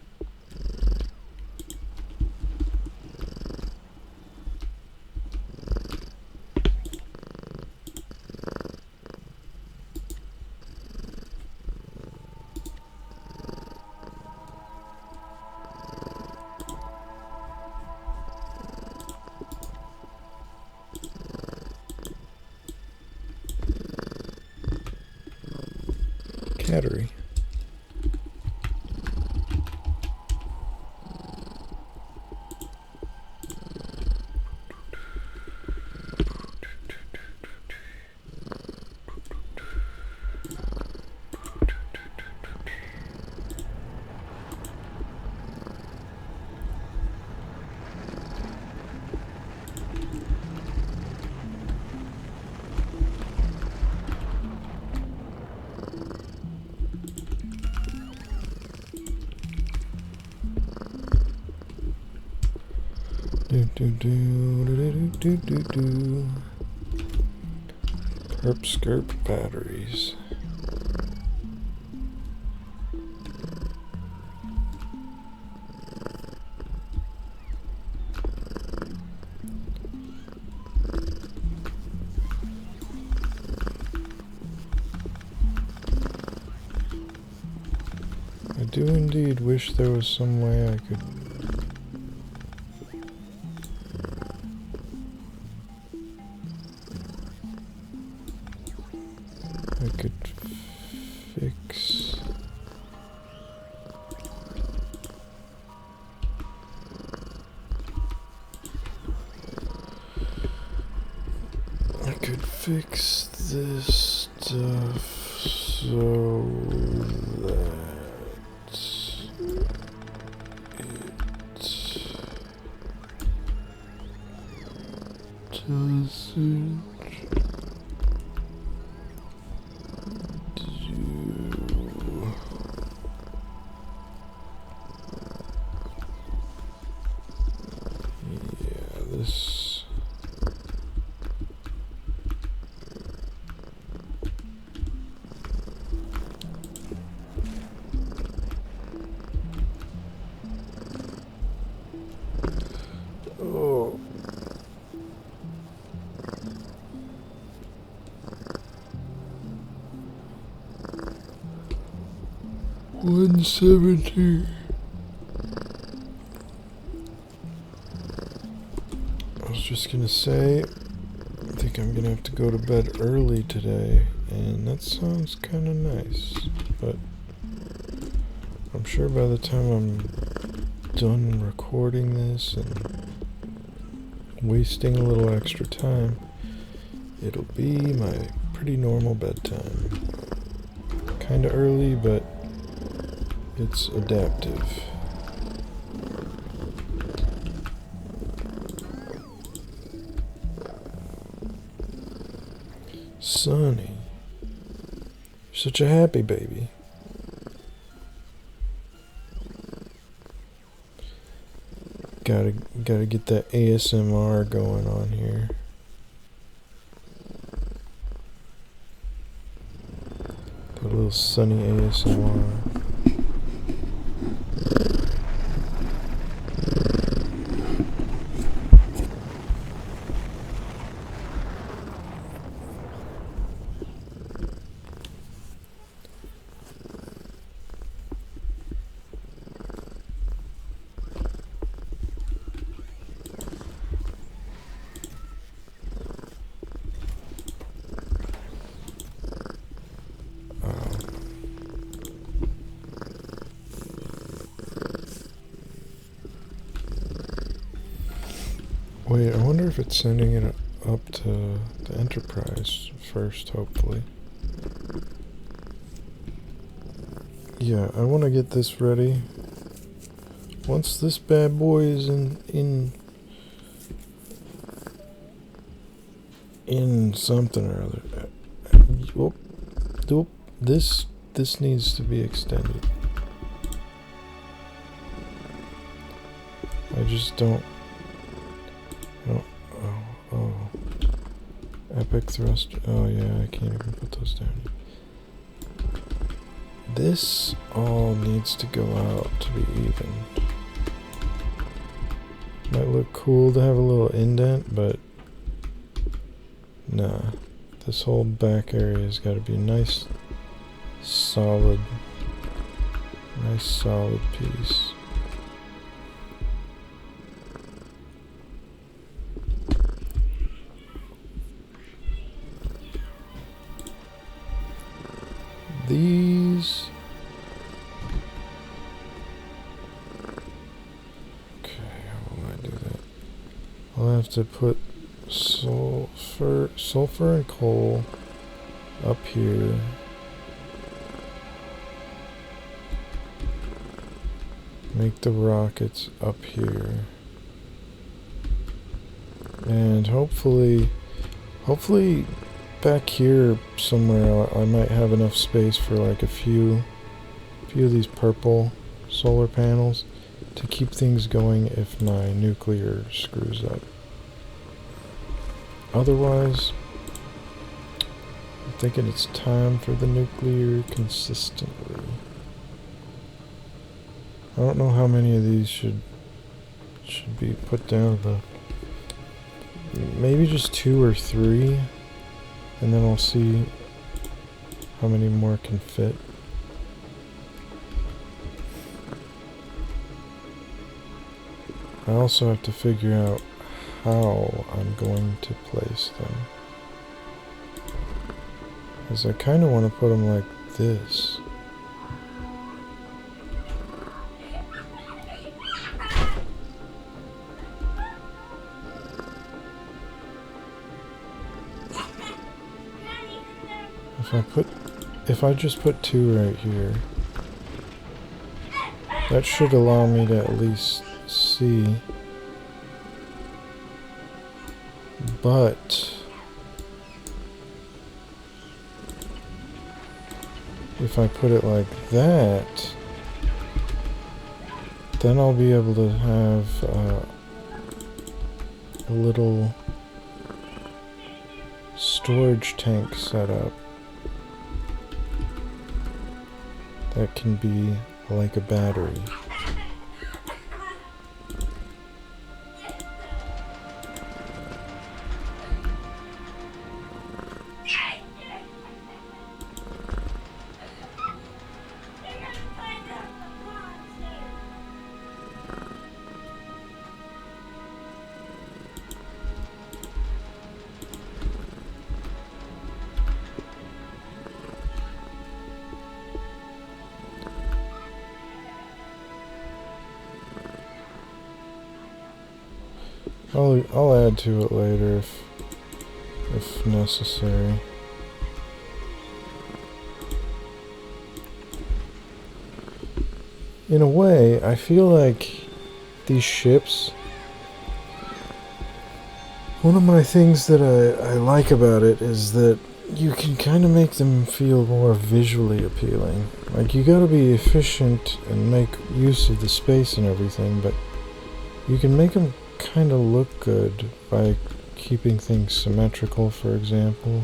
Cattery. Perp skirp batteries. I do indeed wish there was some way I could fix. I could fix this stuff so that doesn't do 170. I was just gonna say, I think I'm gonna have to go to bed early today, and that sounds kinda nice, but I'm sure by the time I'm done recording this and wasting a little extra time, it'll be my pretty normal bedtime. Kinda early, but it's adaptive. Sonny, you're such a happy baby. Gotta get that ASMR going on here. Put a little Sonny ASMR. Wait, I wonder if it's sending it up to the Enterprise first, hopefully. Yeah, I want to get this ready. Once this bad boy is in something or other. This needs to be extended. I just don't. Oh. Epic thrust. Oh yeah, I can't even put those down. This all needs to go out to be even. Might look cool to have a little indent, but nah. This whole back area has got to be nice, solid piece. These. Okay, how will I do that? I'll have to put sulfur and coal up here. Make the rockets up here. And hopefully back here somewhere I might have enough space for like a few of these purple solar panels to keep things going if my nuclear screws up. Otherwise, I'm thinking it's time for the nuclear consistently. I don't know how many of these should be put down, but maybe just 2 or 3. And then I'll see how many more can fit. I also have to figure out how I'm going to place them. Because I kind of want to put them like this. If I just put 2 right here, that should allow me to at least see. But if I put it like that, then I'll be able to have a little storage tank set up that can be like a battery. I'll add to it later if necessary. In a way, I feel like these ships, one of my things that I like about it is that you can kind of make them feel more visually appealing. Like, you gotta be efficient and make use of the space and everything, but you can make them kind of look good by keeping things symmetrical, for example.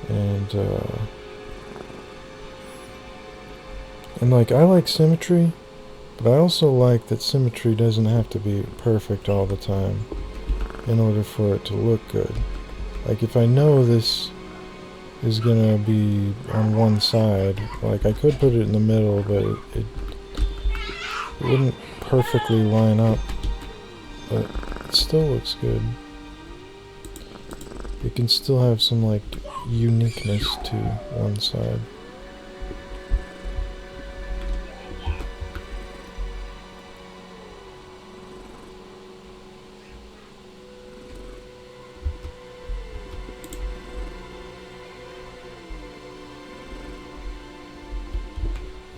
And like, I like symmetry, but I also like that symmetry doesn't have to be perfect all the time in order for it to look good. Like, if I know this is gonna be on one side, like, I could put it in the middle, but it wouldn't perfectly line up, but it still looks good. It can still have some, like, uniqueness to one side.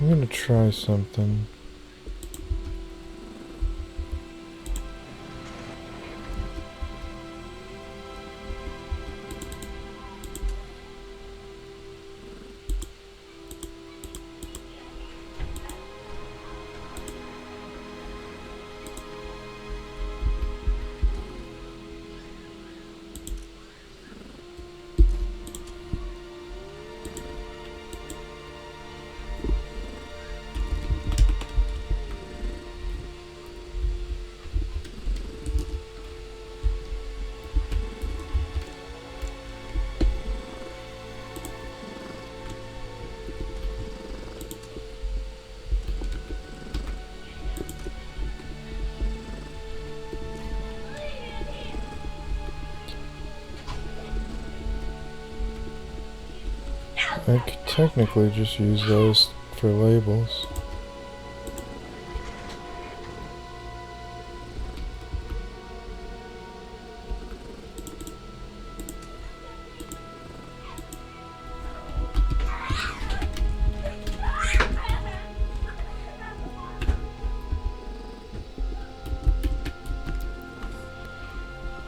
I'm gonna try something. I could technically just use those for labels.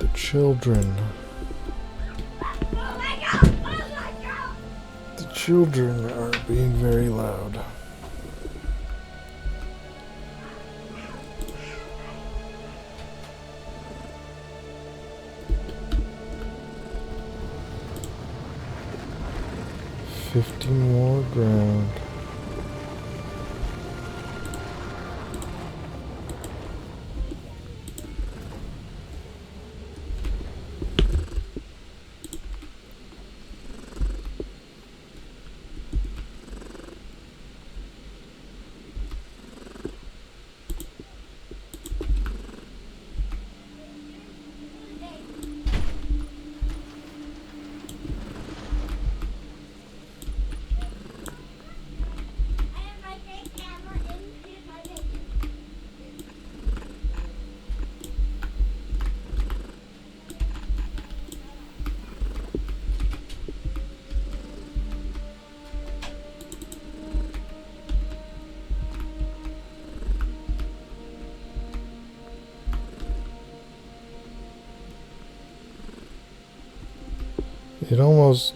The children. Children are being very loud. $50 more ground. It almost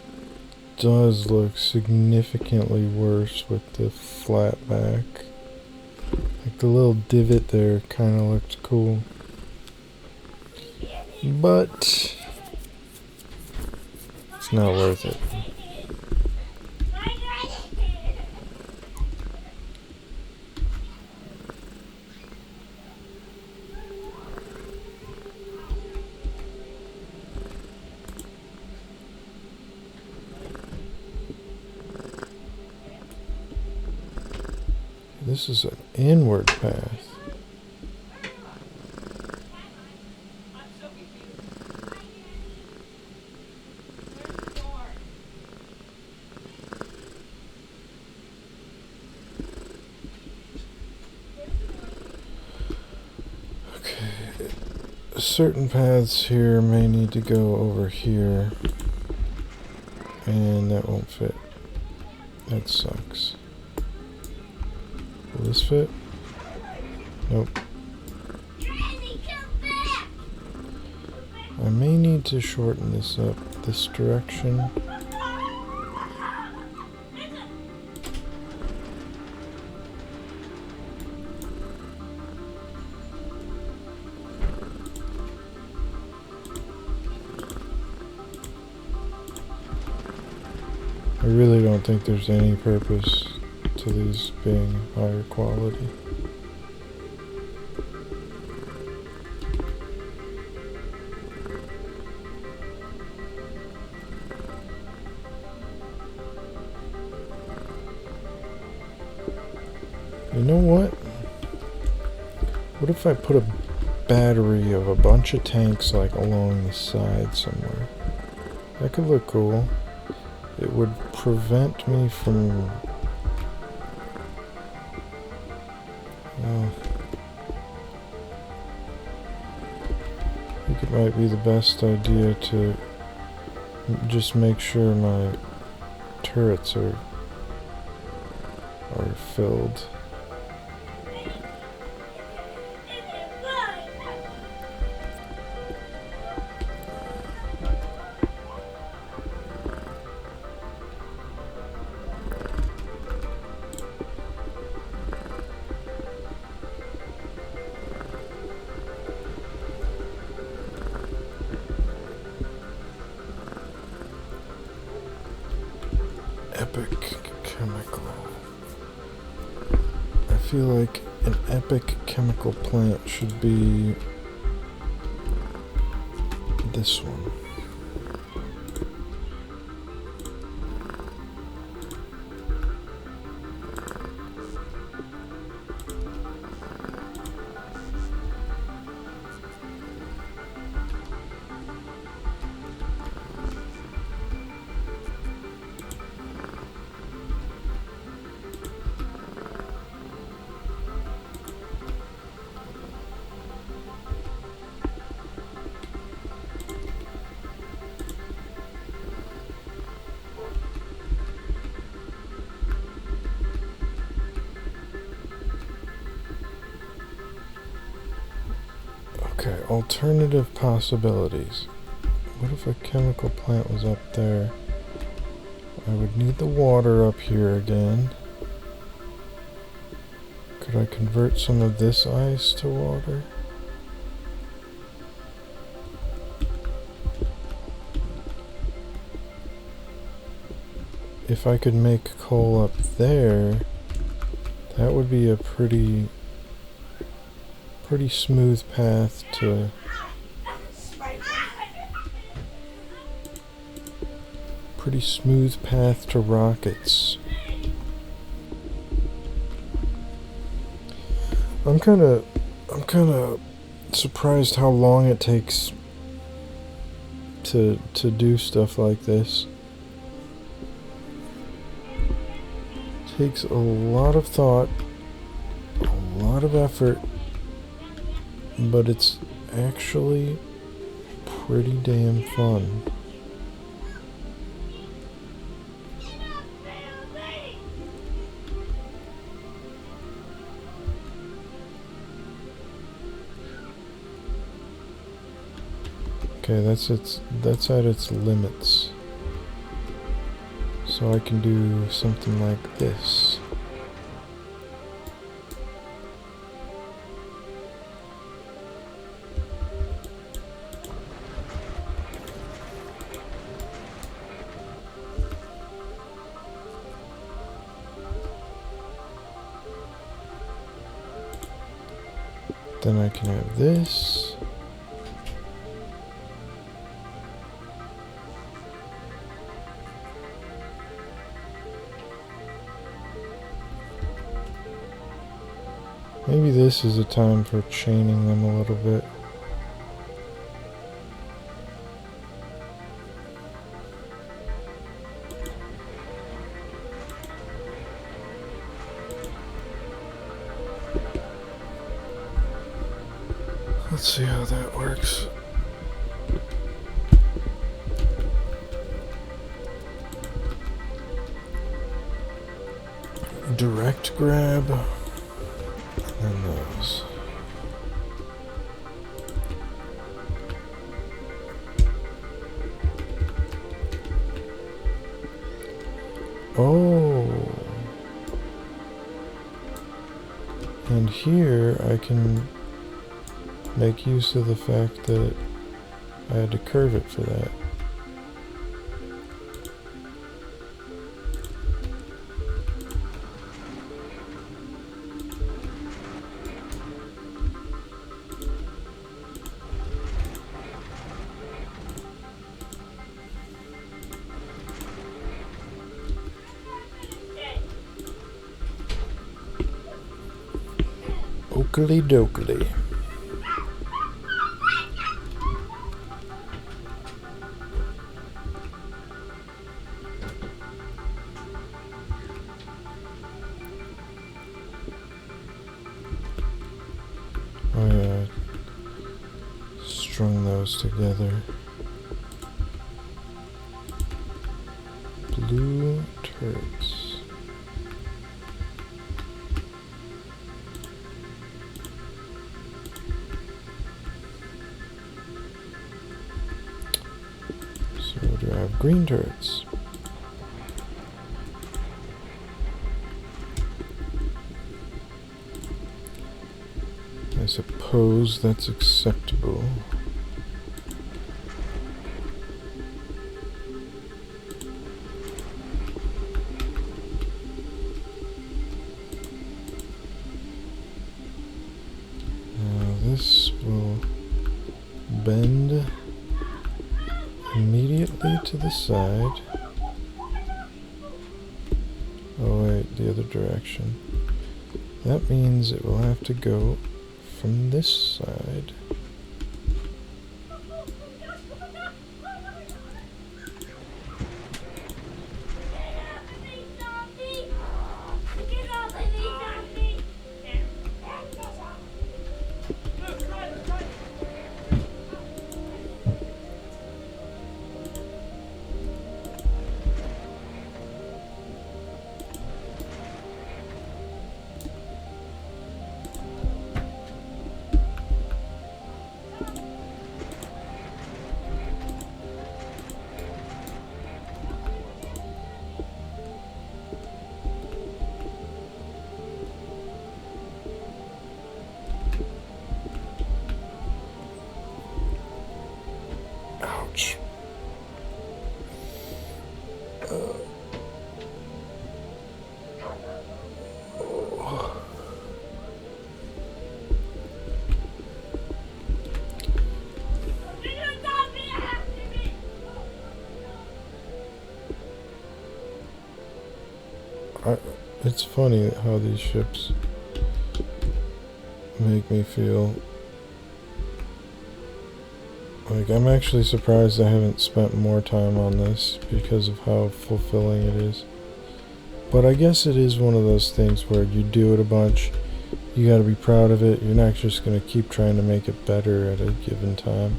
does look significantly worse with the flat back. Like, the little divot there kind of looked cool. But it's not worth it. This is an inward path. Okay, certain paths here may need to go over here, and that won't fit. That sucks. Will this fit? Nope. I may need to shorten this up this direction. I really don't think there's any purpose to these being higher quality. You know what? What if I put a battery of a bunch of tanks like along the side somewhere? That could look cool. It would prevent me from... I think it might be the best idea to just make sure my turrets are filled. Epic chemical. I feel like an epic chemical plant should be this one. Okay, alternative possibilities. What if a chemical plant was up there? I would need the water up here again. Could I convert some of this ice to water? If I could make coal up there, that would be a pretty smooth path to rockets. I'm kind of surprised how long it takes to do stuff like this. It takes a lot of thought, a lot of effort, but it's actually pretty damn fun. Okay, that's at its limits. So I can do something like this. Then I can have this. Maybe this is a time for chaining them a little bit. Let's see how that works. Direct grab, and those. Oh, and here I can make use of the fact that I had to curve it for that. Oakley dokley. Oh yeah, strung those together. Blue turrets. So do I have green turrets? I suppose that's acceptable. Now this will bend immediately to the side. Oh wait, the other direction. That means it will have to go from this side. Ouch. It's funny how these ships make me feel like I'm actually surprised I haven't spent more time on this because of how fulfilling it is. But I guess it is one of those things where you do it a bunch, you gotta be proud of it. You're not just gonna keep trying to make it better at a given time.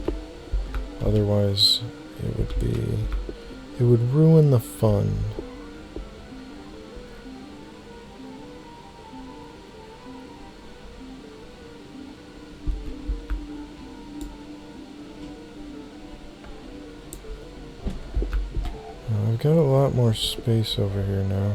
Otherwise, it would ruin the fun. I've got a lot more space over here now.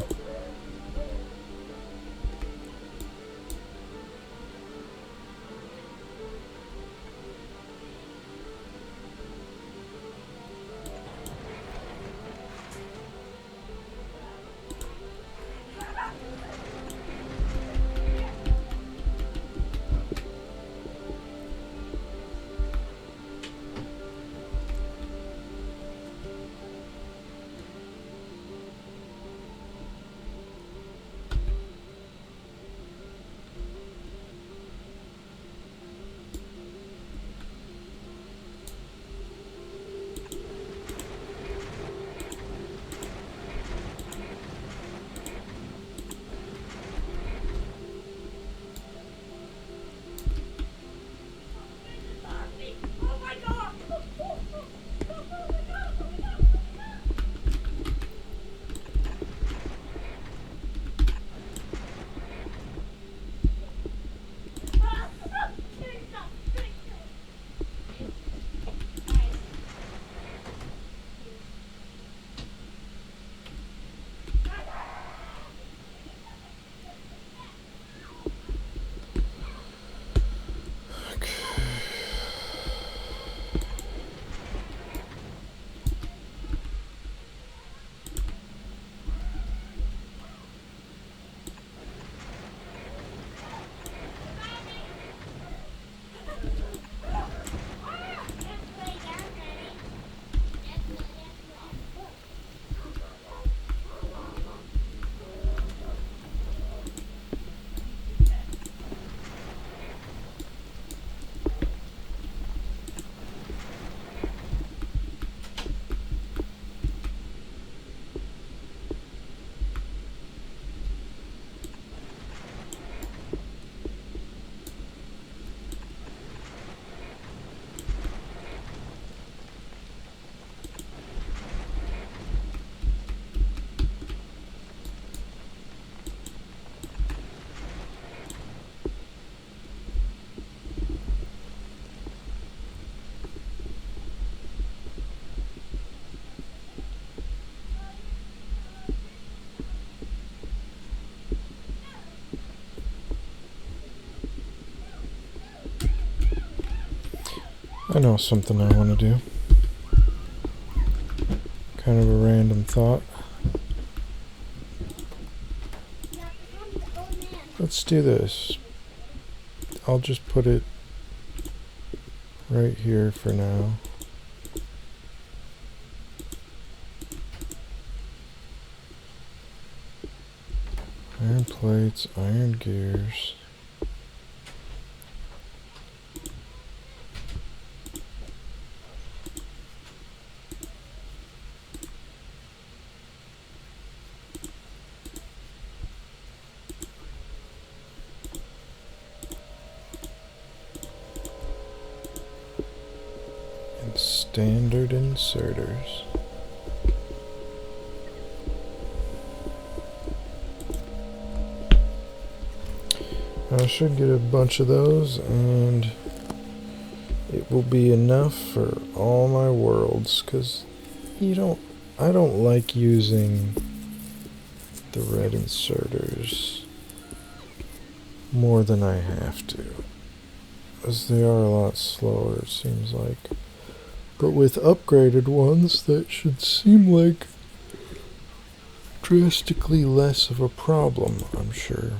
I know something I want to do. Kind of a random thought. Let's do this. I'll just put it right here for now. Iron plates, iron gears. And standard inserters. I should get a bunch of those, and it will be enough for all my worlds, because I don't like using the red inserters more than I have to, as they are a lot slower, it seems like. But with upgraded ones, that should seem like drastically less of a problem, I'm sure.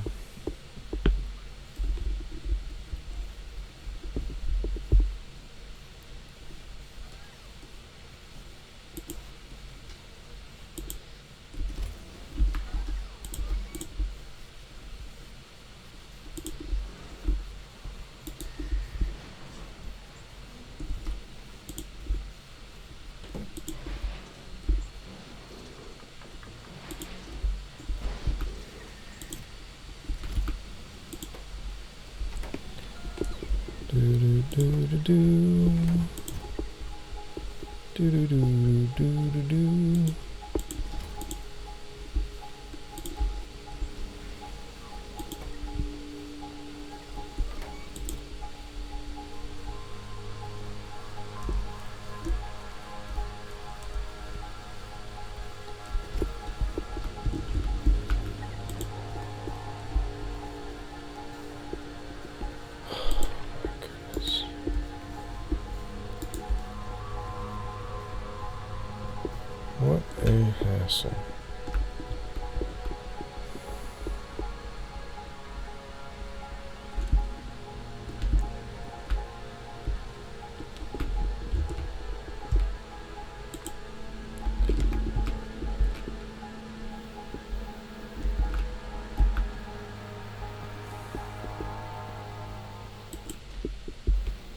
What a hassle.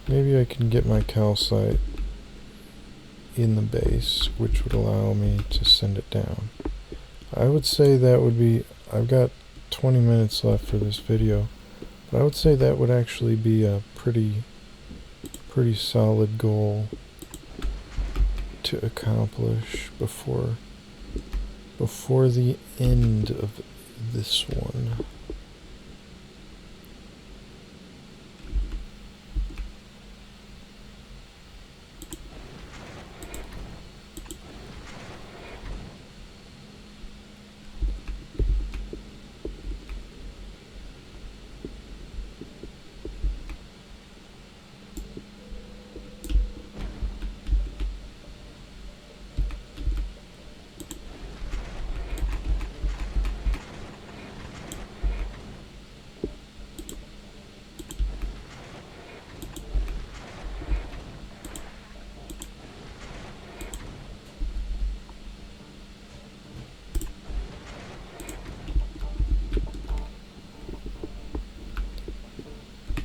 Maybe I can get my calcite in the base, which would allow me to send it down. I would say that would be, I've got 20 minutes left for this video, but I would say that would actually be a pretty solid goal to accomplish before the end of this one.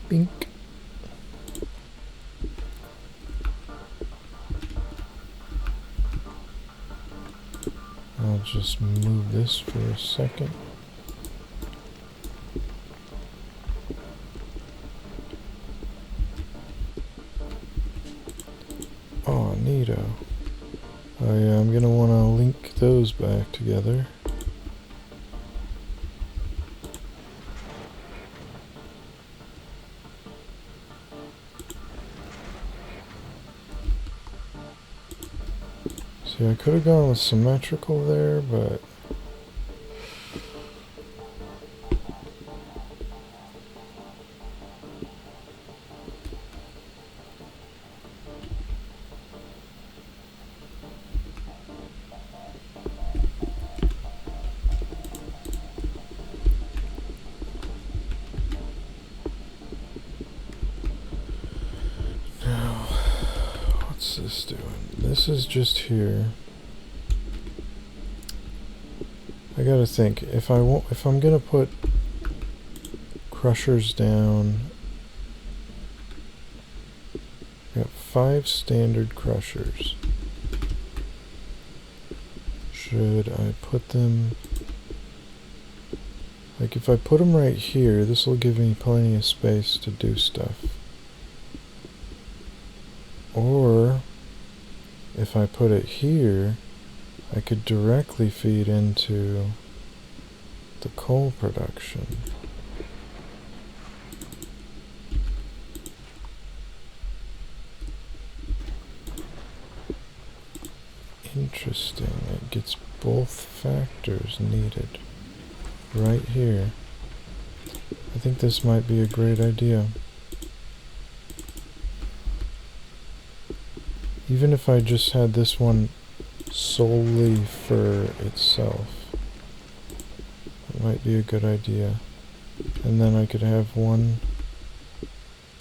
Bink. I'll just move this for a second. Oh, neato. Oh yeah, I'm gonna want to link those back together. See, I could have gone with symmetrical there, but What's this doing? This is just here. I gotta think, if I'm gonna put crushers down, I got 5 standard crushers. Should I put them, like if I put them right here, this will give me plenty of space to do stuff. Or if I put it here, I could directly feed into the coal production. Interesting. It gets both factors needed right here. I think this might be a great idea. Even if I just had this one solely for itself, it might be a good idea. And then I could have one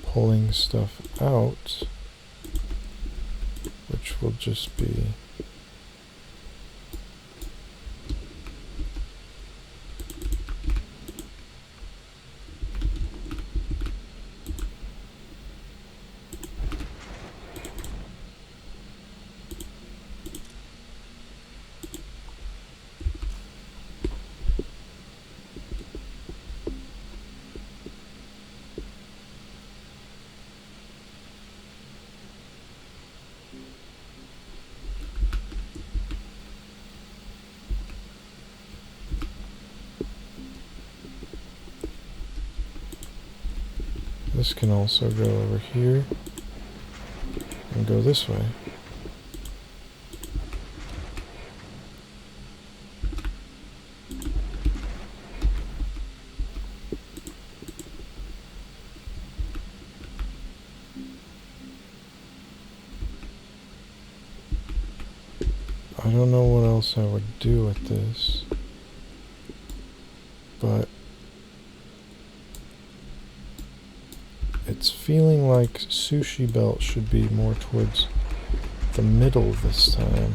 pulling stuff out, which will just be this can also go over here and go this way. I don't know what else I would do with this, but it's feeling like sushi belt should be more towards the middle this time.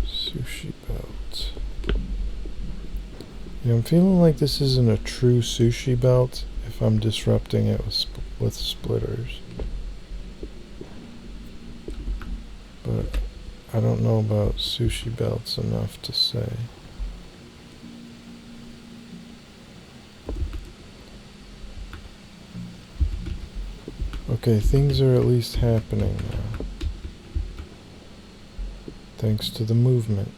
Sushi belt. Yeah, I'm feeling like this isn't a true sushi belt if I'm disrupting it with splitters. But I don't know about sushi belts enough to say. Okay, things are at least happening now, thanks to the movement.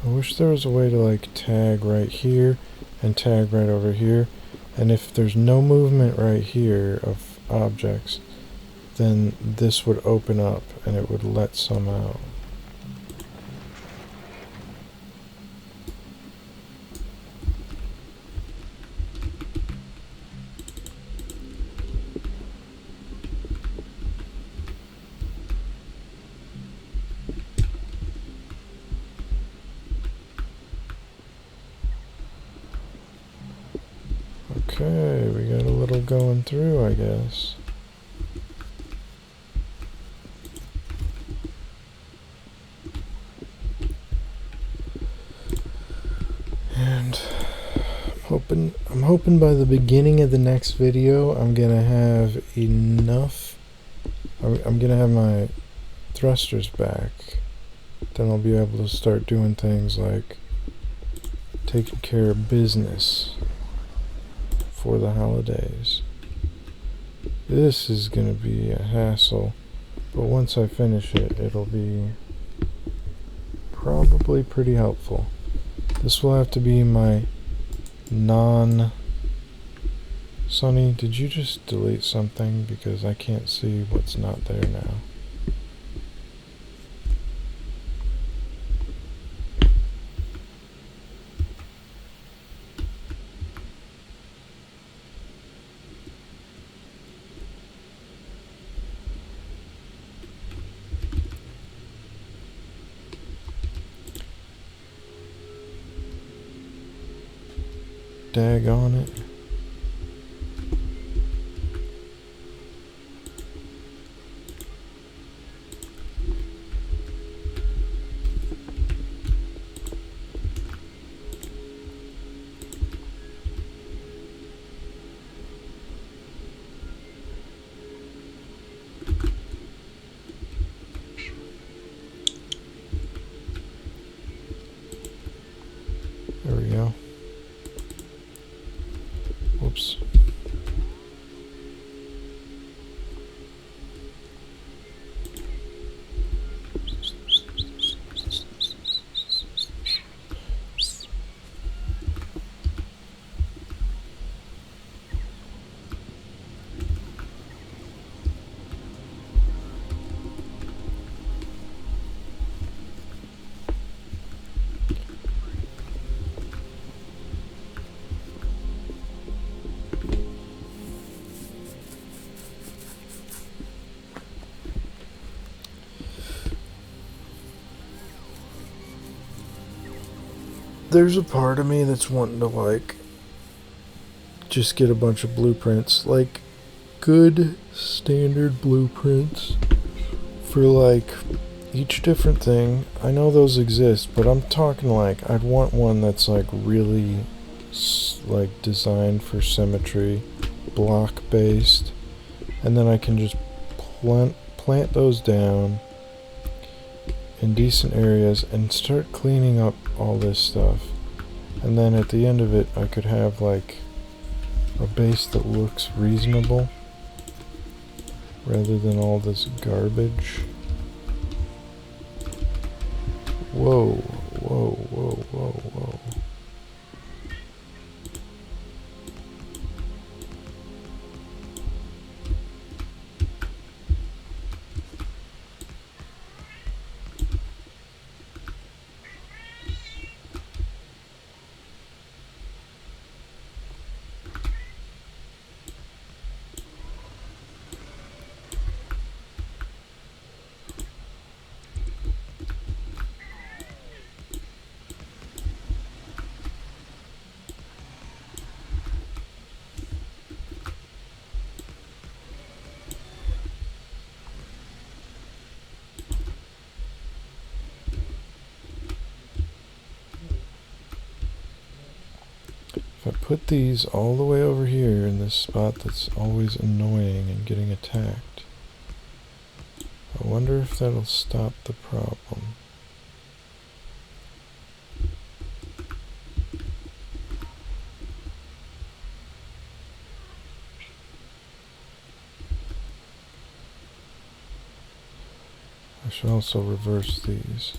I wish there was a way to like tag right here and tag right over here, and if there's no movement right here of objects, then this would open up and it would let some out. Okay, we got a little going through, I guess. And I'm hoping by the beginning of the next video I'm gonna have enough. I'm gonna have my thrusters back then I'll be able to start doing things like taking care of business for the holidays. This is going to be a hassle, but once I finish it, it'll be probably pretty helpful. This will have to be my Sonny, did you just delete something? Because I can't see what's not there now. Daggone it. There we go. Whoops. There's a part of me that's wanting to, like, just get a bunch of blueprints, like good standard blueprints for, like, each different thing. I know those exist, but I'm talking like I'd want one that's like really like designed for symmetry, block based, and then I can just plant those down in decent areas and start cleaning up all this stuff. And then at the end of it, I could have like a base that looks reasonable rather than all this garbage. Whoa, whoa, whoa, whoa, whoa. If I put these all the way over here in this spot that's always annoying and getting attacked, I wonder if that'll stop the problem. I should also reverse these.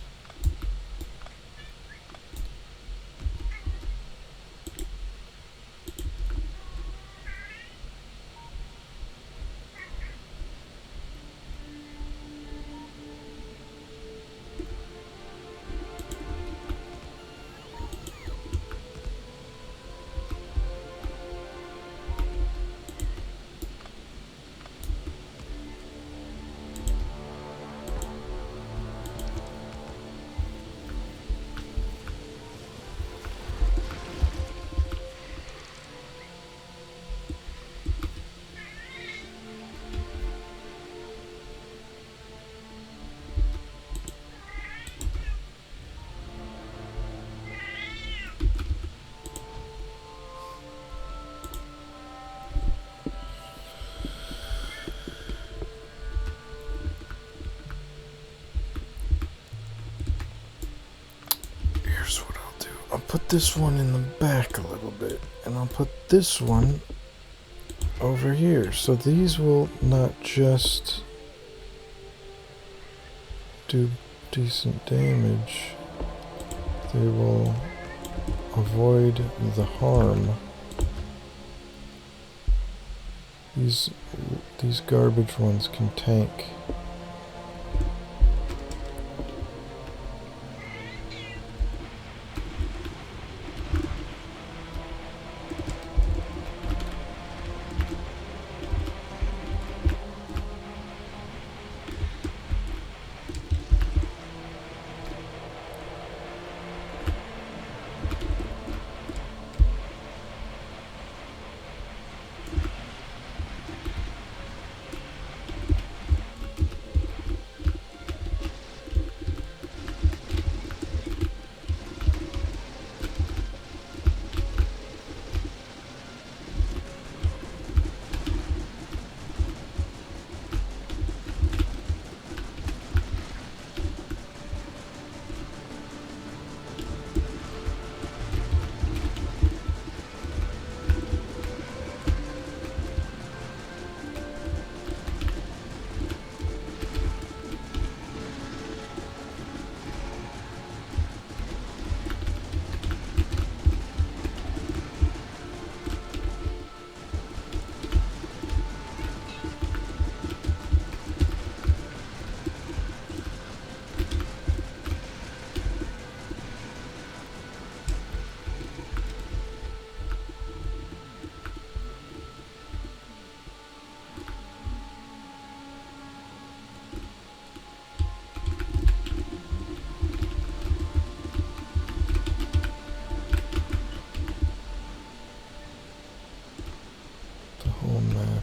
put this one in the back a little bit, and I'll put this one over here. So these will not just do decent damage, they will avoid the harm. These garbage ones can tank.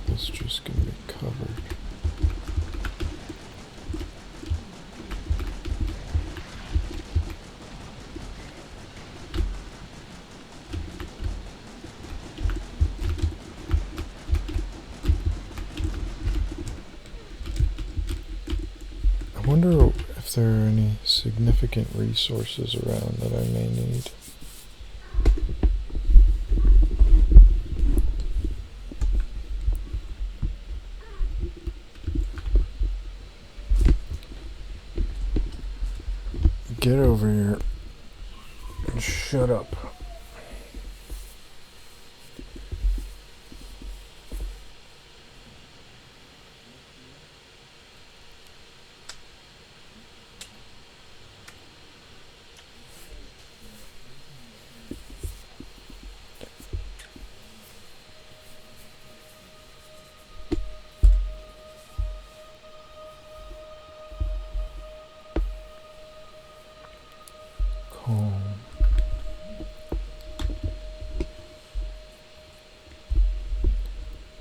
It's just going to be covered. I wonder if there are any significant resources around that I may need. Get over here and shut up.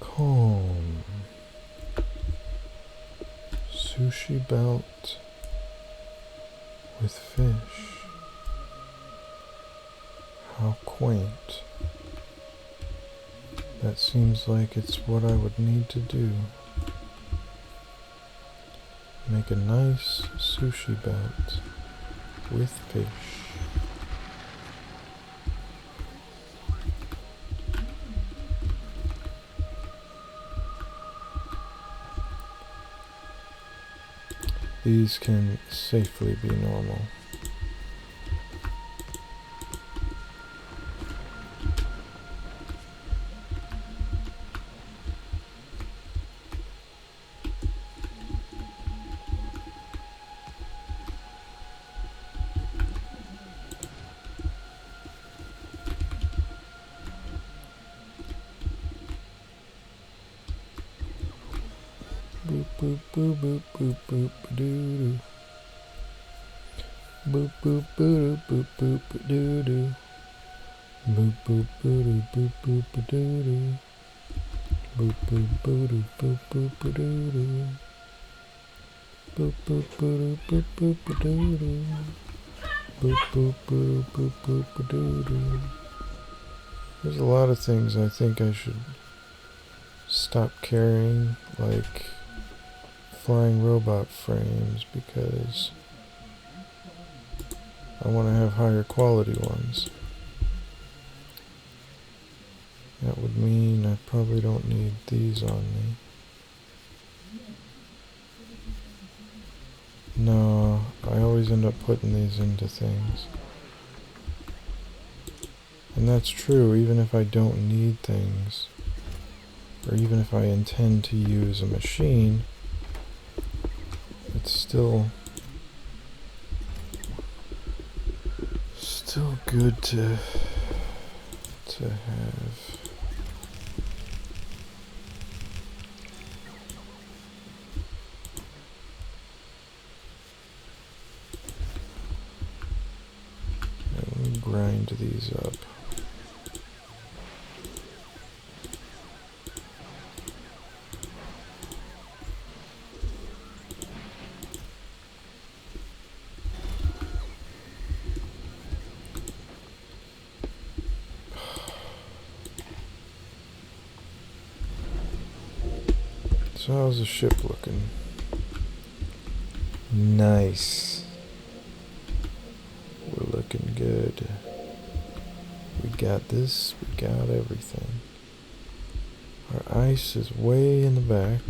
Calm. Sushi belt with fish. How quaint. That seems like it's what I would need to do. Make a nice sushi belt with fish. These can safely be normal. Boop boop boop boop boop boop doo doo. Boop boop boop boop boop doo doo. Boop boop boop boop boop doo doo. Boop boop boop boop boop doo doo. Boop boop boop boop boop doo doo. Boop boop boop boop boop doo doo. There's a lot of things I think I should stop carrying, like flying robot frames, because I want to have higher quality ones. That would mean I probably don't need these on me. No, I always end up putting these into things. And that's true, even if I don't need things, or even if I intend to use a machine, it's still good to have. Let me grind these up. So how's the ship looking? Nice. We're looking good. We got this, we got everything. Our ice is way in the back,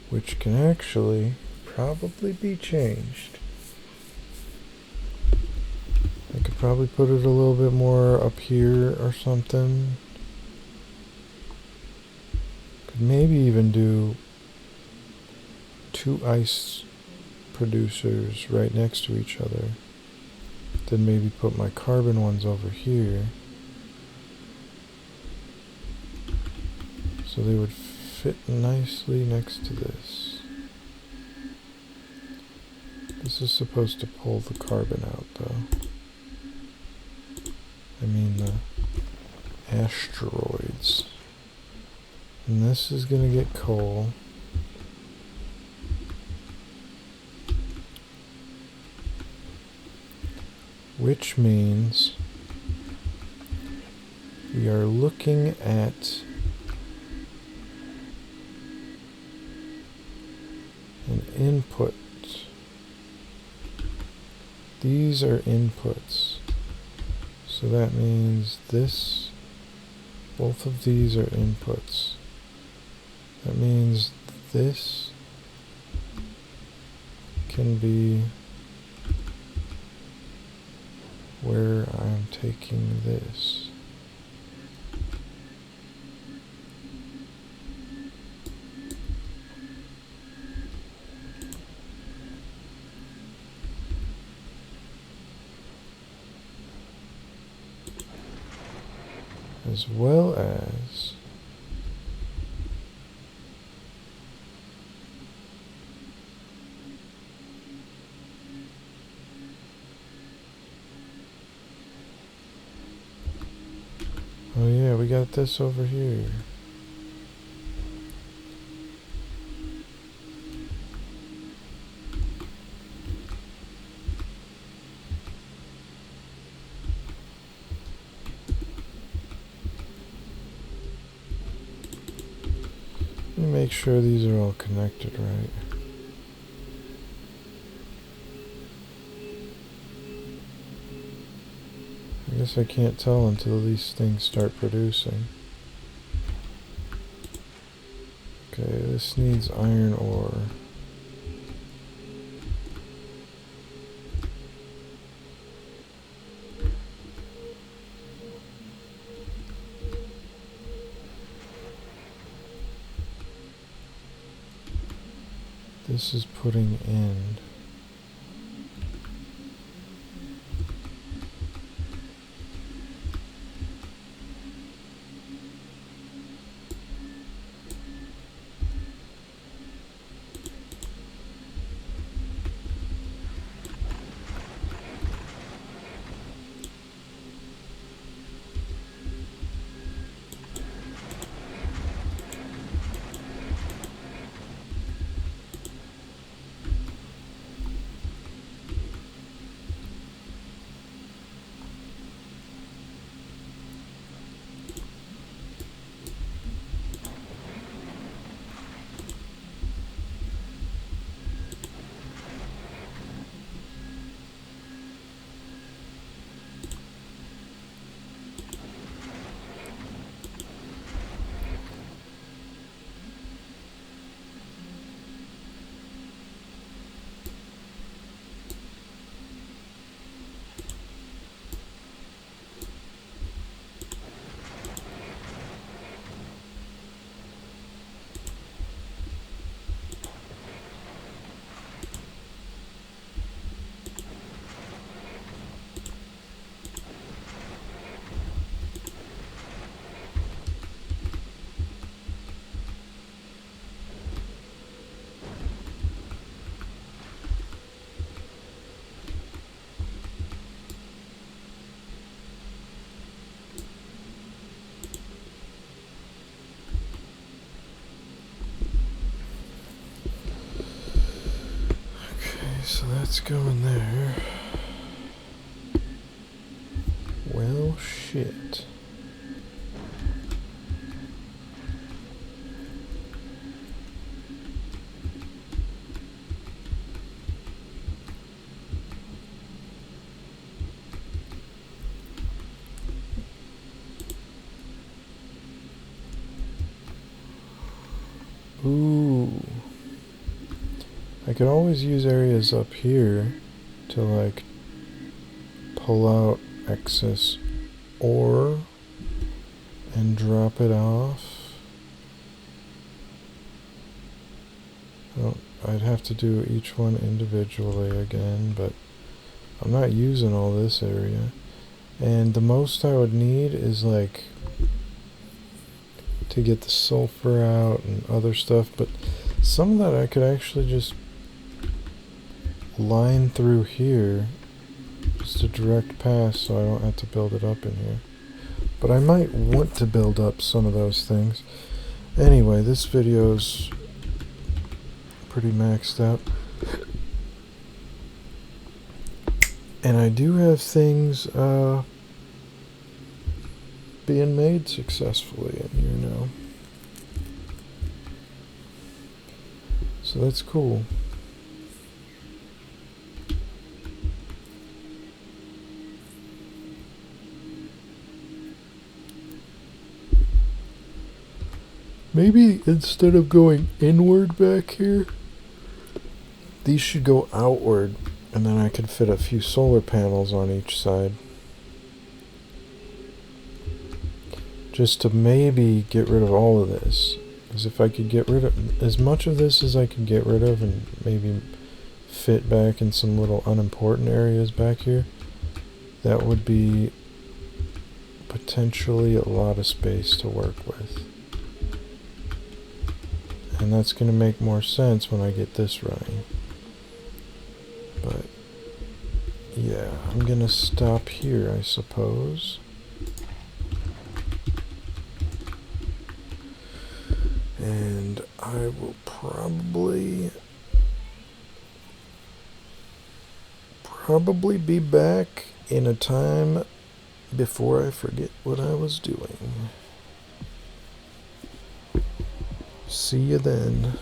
which can actually probably be changed. I could probably put it a little bit more up here or something. Could maybe even do 2 ice producers right next to each other. Then maybe put my carbon ones over here, so they would fit nicely next to this. This is supposed to pull the carbon out, though. I mean the asteroids. And this is going to get coal. Which means we are looking at an input. These are inputs. So that means this, both of these are inputs. That means this can be where I'm taking this. As well as oh yeah, we got this over here. Let me make sure these are all connected right. I guess I can't tell until these things start producing. Okay, this needs iron ore. This is putting in. so that's going there. Well, shit. Ooh. I could always use areas up here to like pull out excess ore and drop it off. I'd have to do each one individually again, but I'm not using all this area. And the most I would need is like to get the sulfur out and other stuff, but some of that I could actually just line through here, just a direct pass, so I don't have to build it up in here. But I might want to build up some of those things. Anyway, this video's pretty maxed out. And I do have things being made successfully in here now. So that's cool. Maybe instead of going inward back here, these should go outward, and then I could fit a few solar panels on each side. Just to maybe get rid of all of this. Because if I could get rid of as much of this as I could get rid of and maybe fit back in some little unimportant areas back here, that would be potentially a lot of space to work with. And that's going to make more sense when I get this running. But yeah, I'm going to stop here, I suppose. And I will probably be back in a time before I forget what I was doing. See you then.